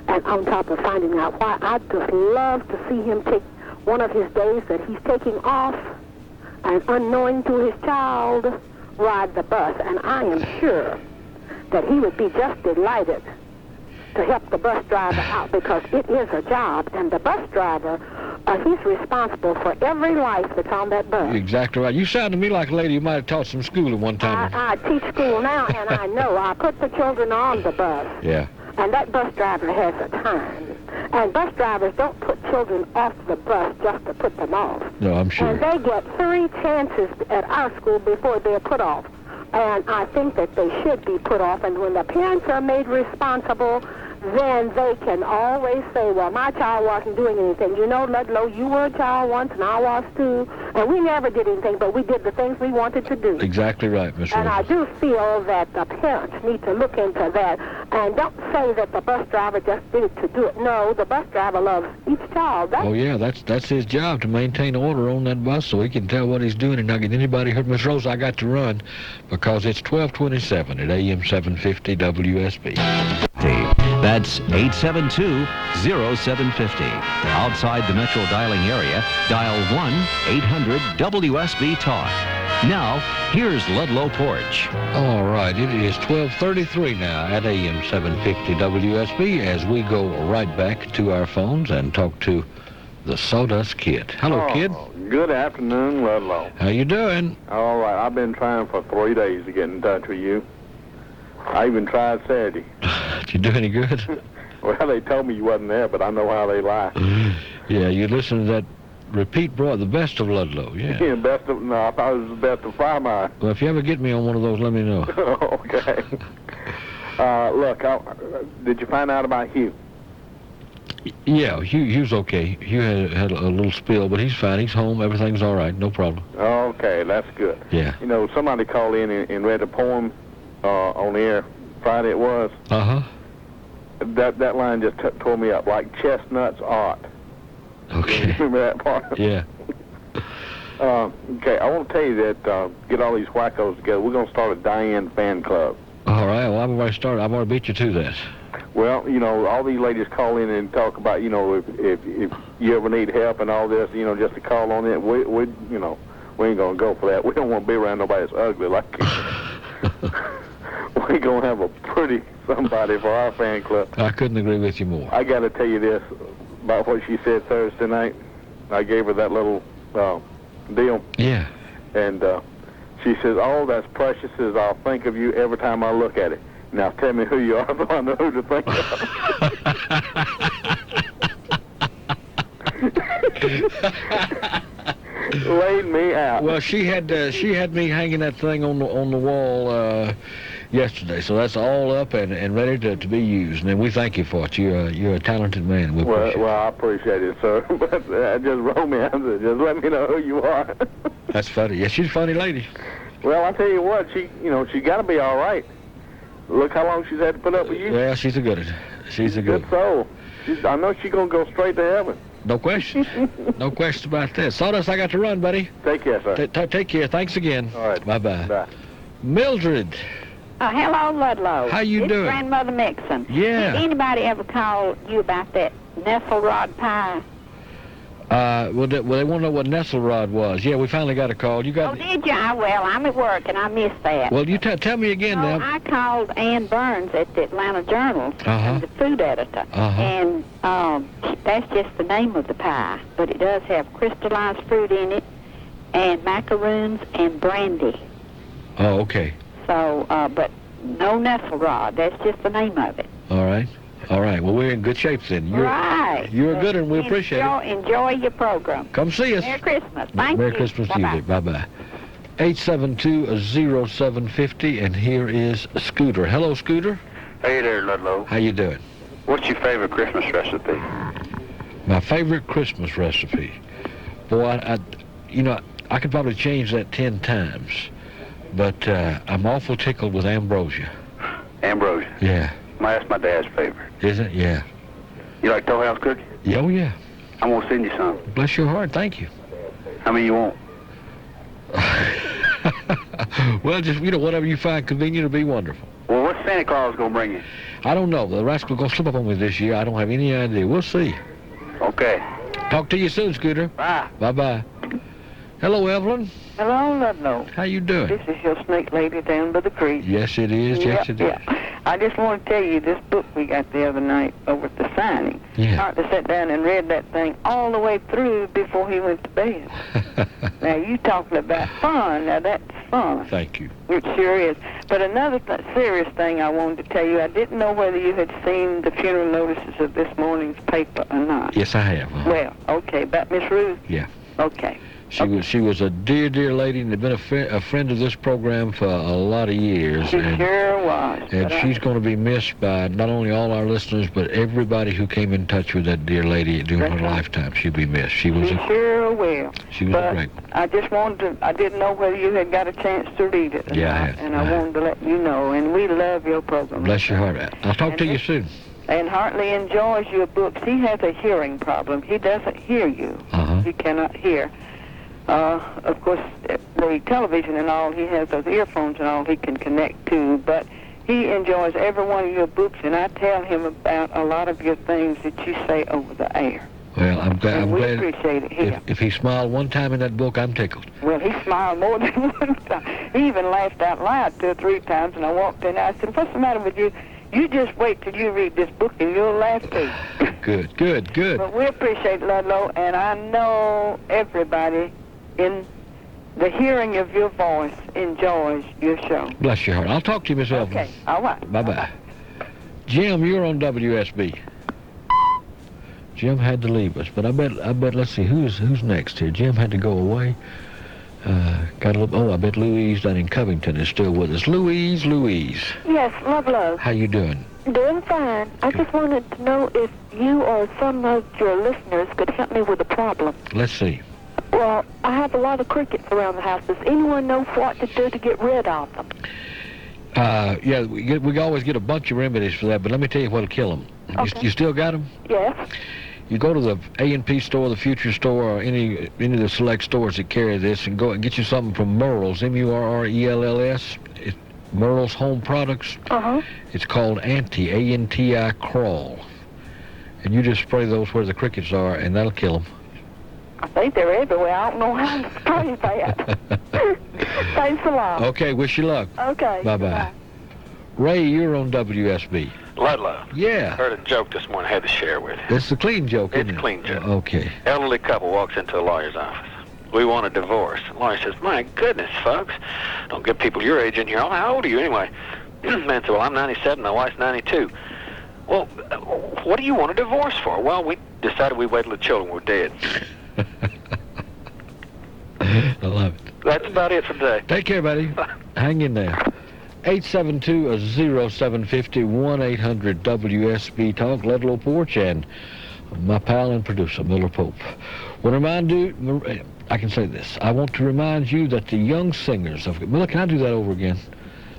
And on top of finding out why, I'd just love to see him take one of his days that he's taking off and unknowing to his child, ride the bus. And I am sure that he would be just delighted to help the bus driver out because it is a job. And the bus driver, he's responsible for every life that's on that bus. You're exactly right. You sound to me like a lady who might have taught some school at one time. I teach school now, and I know. I put the children on the bus. Yeah. And that bus driver has a time. And bus drivers don't put children off the bus just to put them off. No, I'm sure. And they get 3 chances at our school before they're put off. And I think that they should be put off. And when the parents are made responsible, then they can always say, well, my child wasn't doing anything. You know, Ludlow, you were a child once, and I was too. And we never did anything, but we did the things we wanted to do. Exactly right, Miss And Rosie. I do feel that the parents need to look into that. And don't say that the bus driver just did it to do it. No, the bus driver loves each child. Oh, yeah, that's his job, to maintain order on that bus so he can tell what he's doing and not get anybody hurt. Miss Rose, I got to run because it's 12:27 at AM 750 WSB. That's 872-0750. Outside the metro dialing area, dial 1-800-WSB-TALK. Now, here's Ludlow Porch. All right, it is 12:33 now at AM 750 WSB as we go right back to our phones and talk to the Sawdust Kid. Hello, kid. Good afternoon, Ludlow. How you doing? All right, I've been trying for 3 days to get in touch with you. I even tried Saturday. Did you do any good? Well, they told me you wasn't there, but I know how they lie. Yeah, you listen to that repeat broad, the best of Ludlow, yeah. Yeah, best of, no, I thought it was the best of Frymeyer. Well, if you ever get me on one of those, let me know. Okay. Look, did you find out about Hugh? Yeah, Hugh's okay. Hugh had a little spill, but he's fine. He's home. Everything's all right. No problem. Okay, that's good. Yeah. You know, somebody called in and read a poem on the air Friday it was. Uh-huh. That line just tore me up, like chestnuts art. Okay. Remember that part? Yeah. Okay, I want to tell you that get all these wackos together. We're going to start a Diane fan club. All right, well, I've already started. I've already beat you to that. Well, you know, all these ladies call in and talk about, you know, if you ever need help and all this, you know, just to call on it. We you know, we ain't going to go for that. We don't want to be around nobody that's ugly like you. We're going to have a pretty somebody for our fan club. I couldn't agree with you more. I got to tell you this about what she said Thursday night. I gave her that little deal. Yeah. And she says, "Oh, that's precious as I'll think of you every time I look at it. Now tell me who you are so I know who to think of." Laid me out. Well, she had me hanging that thing on the wall yesterday, so that's all up and ready to be used. And we thank you for it. You're a talented man. We appreciate Well, I appreciate it, sir. But just roll me out. Just let me know who you are. That's funny. Yeah, she's a funny lady. Well, I tell you what, she got to be all right. Look how long she's had to put up with you. Yeah, she's a good one. She's a good soul. I know she's gonna go straight to heaven. No question. No question about that. Sawdust, I got to run, buddy. Take care, sir. Take care. Thanks again. All right. Bye-bye. Bye. Mildred. Hello, Ludlow. How you doing? It's Grandmother Mixon. Yeah. Did anybody ever call you about that nestle rod pie? Well, they want to know what nestle rod was. Yeah, we finally got a call. You got? Oh, did you? Well, I'm at work and I missed that. Well, you tell me again now. I called Ann Burns at the Atlanta Journal, the food editor, and that's just the name of the pie, but it does have crystallized fruit in it, and macaroons and brandy. Oh, okay. So, but no nestle rod. That's just the name of it. All right. All right. Well, we're in good shape then. Right. You're good, and we appreciate it. Enjoy your program. Come see us. Merry Christmas. Thank you. Merry Christmas to you. Bye-bye. 872-0750, and here is Scooter. Hello, Scooter. Hey there, Ludlow. How you doing? What's your favorite Christmas recipe? My favorite Christmas recipe? Boy, I could probably change that 10 times, but I'm awful tickled with ambrosia. Ambrosia? Yeah. That's my dad's favorite. Is it? Yeah. You like Toll House cookies? Yeah, oh, yeah. I'm going to send you some. Bless your heart. Thank you. How many you want? Well, just, whatever you find convenient will be wonderful. Well, what's Santa Claus going to bring you? I don't know. The rascal going to slip up on me this year. I don't have any idea. We'll see. Okay. Talk to you soon, Scooter. Bye. Bye-bye. Hello, Evelyn. Hello, Ludlow. How you doing? This is your snake lady down by the creek. Yes, it is. Yes, it is. Yeah. I just want to tell you this book we got the other night over at the signing. Yeah. Marty sat down and read that thing all the way through before he went to bed. Now, you talking about fun. Now, that's fun. Thank you. It sure is. But another serious thing I wanted to tell you, I didn't know whether you had seen the funeral notices of this morning's paper or not. Yes, I have. Well, okay, about Miss Ruth? Yeah. Okay. She was a dear, dear lady, and had been a friend of this program for a lot of years. She sure was. And she's going to be missed by not only all our listeners, but everybody who came in touch with that dear lady during her lifetime. She'll be missed. She sure will. She was great. I just wanted to, I didn't know whether you had got a chance to read it. Yeah, I have. And I wanted to let you know. And we love your program. Bless your heart. I'll talk to you soon. And Hartley enjoys your books. He has a hearing problem. He doesn't hear you. He cannot hear. Of course, the television and all, he has those earphones and all he can connect to, but he enjoys every one of your books, and I tell him about a lot of your things that you say over the air. Well, I'm glad. We appreciate it here. If he smiled one time in that book, I'm tickled. Well, he smiled more than one time. He even laughed out loud 2 or 3 times, and I walked in and I said, "What's the matter with you? You just wait till you read this book and you'll laugh too." Good, good, good. But we appreciate Ludlow, and I know everybody in the hearing of your voice enjoys your show. Bless your heart. I'll talk to you, Miss Elvis. Okay, all right. Bye-bye. Jim, you're on WSB. Jim had to leave us, but I bet. Let's see, who's next here? Jim had to go away. I bet Louise down in Covington is still with us. Louise. Yes, love. How you doing? Doing fine. I just wanted to know if you or some of your listeners could help me with a problem. Let's see. Well, I have a lot of crickets around the house. Does anyone know what to do to get rid of them? Yeah, we always get a bunch of remedies for that, but let me tell you what'll kill them. Okay. You still got them? Yes. You go to the A&P store, the Future store, or any of the select stores that carry this, and go and get you something from Merle's, Murrells. It's Merle's Home Products. It's called Anti Crawl. And you just spray those where the crickets are, and that'll kill them. I think they're everywhere. I don't know how to spray that. Thanks a lot. Okay, wish you luck. Okay. Bye-bye. Ray, you're on WSB. Ludlow. Yeah. Heard a joke this morning. Had to share with you. It's a clean joke, isn't it? It's a clean joke. Okay. Elderly couple walks into a lawyer's office. We want a divorce. The lawyer says, "My goodness, folks, don't get people your age in here. How old are you anyway?" Man said, "Well, I'm 97. My wife's 92. Well, what do you want a divorce for? Well, we decided we'd wait till the children were dead. I love it. That's about it for today. Take care, buddy. Hang in there. 872-0750, 1-800-WSB Talk, Ludlow Porch, and my pal and producer, Miller Pope. Want to remind you, I can say this. I want to remind you that the young singers of... Miller, can I do that over again?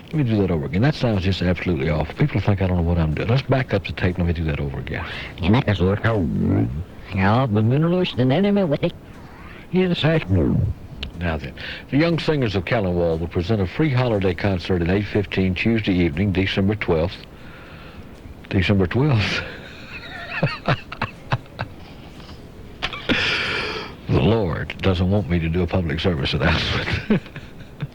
Let me do that over again. That sounds just absolutely awful. People think I don't know what I'm doing. Let's back up the tape. Let me do that over again. Now then, the Young Singers of Callanwall will present a free holiday concert at 8:15 Tuesday evening, December 12th. December 12th. The Lord doesn't want me to do a public service announcement.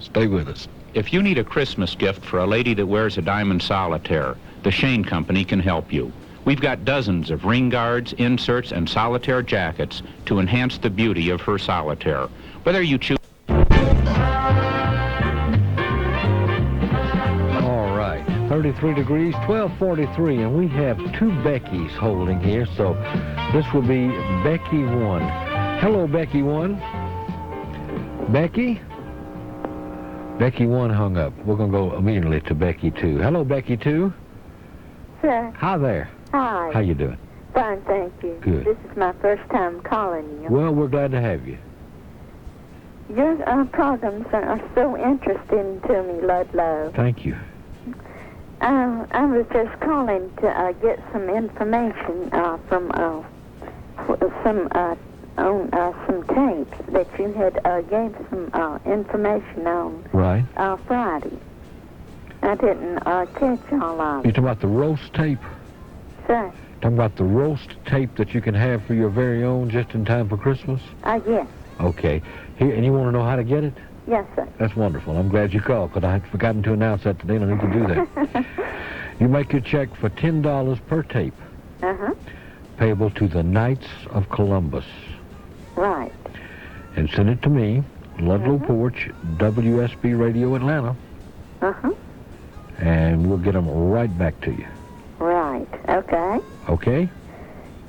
Stay with us. If you need a Christmas gift for a lady that wears a diamond solitaire, the Shane Company can help you. We've got dozens of ring guards, inserts, and solitaire jackets to enhance the beauty of her solitaire. Whether you choose... All right, 33 degrees, 12:43, and we have 2 Beckys holding here, so this will be Becky 1. Hello, Becky 1. Becky? Becky 1 hung up. We're going to go immediately to Becky 2. Hello, Becky 2. Sir. Hi there. Hi. How you doing? Fine, thank you. Good. This is my first time calling you. Well, we're glad to have you. Your programs are so interesting to me, Ludlow. Thank you. I was just calling to get some information from some tapes that you had gave some information on. Right. Friday. I didn't catch all of You it. talking about the roast tape? Sir? Talking about the roast tape that you can have for your very own just in time for Christmas? Yes. Okay. Here, and you want to know how to get it? Yes, sir. That's wonderful. I'm glad you called, because I had forgotten to announce that today, and I need to do that. You make your check for $10 per tape. payable to the Knights of Columbus. Right. And send it to me, Ludlow Porch, WSB Radio Atlanta. Uh-huh. And we'll get them right back to you. Right. Okay. Okay?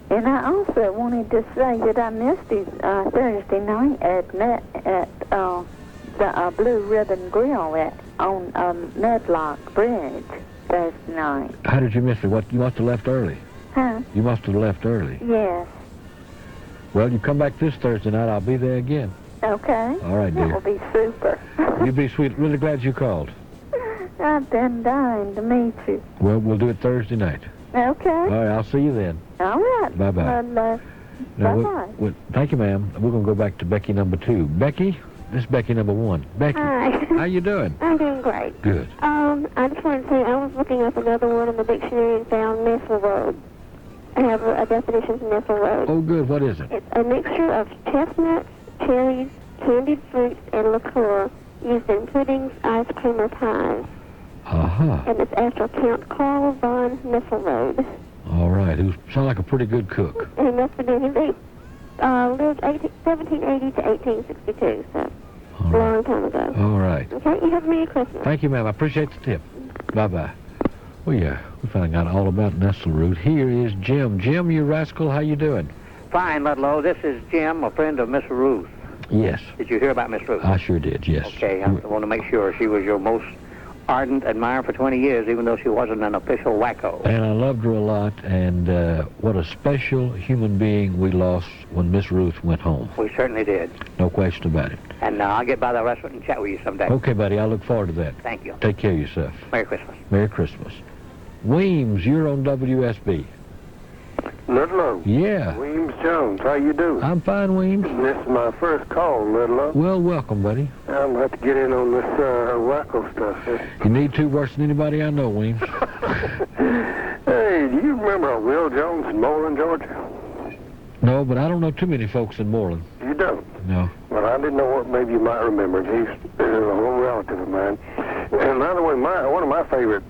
And I also wanted to say that I missed his Thursday night at the Blue Ribbon Grill on Medlock Bridge Thursday night. How did you miss it? What, you must have left early. Huh? You must have left early. Yes. Well, you come back this Thursday night, I'll be there again. Okay. All right, dear. That will be super. You'll be sweet. Really glad you called. I've been dying to meet you. Well, we'll do it Thursday night. Okay. All right, I'll see you then. All right. Bye-bye. Bye-bye. Thank you, ma'am. We're going to go back to Becky number 2. Becky, this is Becky number 1. Becky, Hi. how you doing? I'm doing great. Good. I just wanted to say I was looking up another one in the dictionary and found Missile Road. I have a definition of Missile Road. Oh, good. What is it? It's a mixture of chestnuts, cherries, candied fruits, and liqueur used in puddings, ice cream, or pies. Uh-huh. And it's after Count Carl von Misselrode. All right. Who sounds like a pretty good cook. And he must have been, he lived 1780 to 1862, so a long time ago. All right. Okay, you have a Merry Christmas. Thank you, ma'am. I appreciate the tip. Bye-bye. Well, yeah, we finally got all about Nesselroot. Here is Jim. Jim, you rascal, how you doing? Fine, Ludlow. This is Jim, a friend of Miss Ruth. Yes. Did you hear about Miss Ruth? I sure did, yes. Okay, I want to make sure she was your most ardent admirer for 20 years, even though she wasn't an official wacko. And I loved her a lot, and what a special human being we lost when Miss Ruth went home. We certainly did. No question about it. And I'll get by the restaurant and chat with you someday. Okay, buddy, I look forward to that. Thank you. Take care of yourself. Merry Christmas. Merry Christmas. Weems, you're on WSB. Ludlow. Yeah. Williams Jones, how you doing? I'm fine, Weems. This is my first call, Ludlow. Well, welcome, buddy. I'm going to have to get in on this wacko stuff. You need to worse than anybody I know, Weems. Hey, do you remember Will Jones in Moreland, Georgia? No, but I don't know too many folks in Moreland. You don't? No. Well, I didn't know what maybe you might remember. He's a whole relative of mine. And by the way, one of my favorite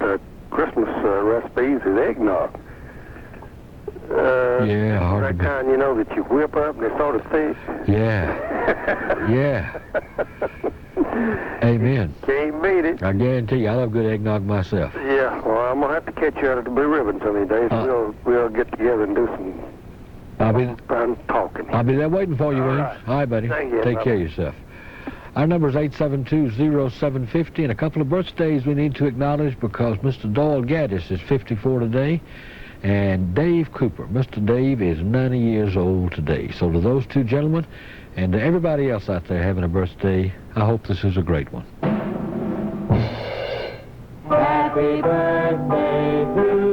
Christmas recipes is eggnog. Yeah, hard that to be. kind, you know, that you whip up and it's sort of thick. Yeah. Yeah. Amen. Can't beat it. I guarantee you, I love good eggnog myself. Yeah, well, I'm going to have to catch you out at the Blue Ribbon some of these days. We'll get together and do some fun talking. I'll be there waiting for you, Williams. right. All right, buddy. Thank you. Take care of yourself. Our number is 872-0750, and a couple of birthdays we need to acknowledge because Mr. Doyle Gaddis is 54 today, and Dave Cooper. Mr. Dave is 90 years old today. So to those two gentlemen, and to everybody else out there having a birthday, I hope this is a great one. Happy birthday to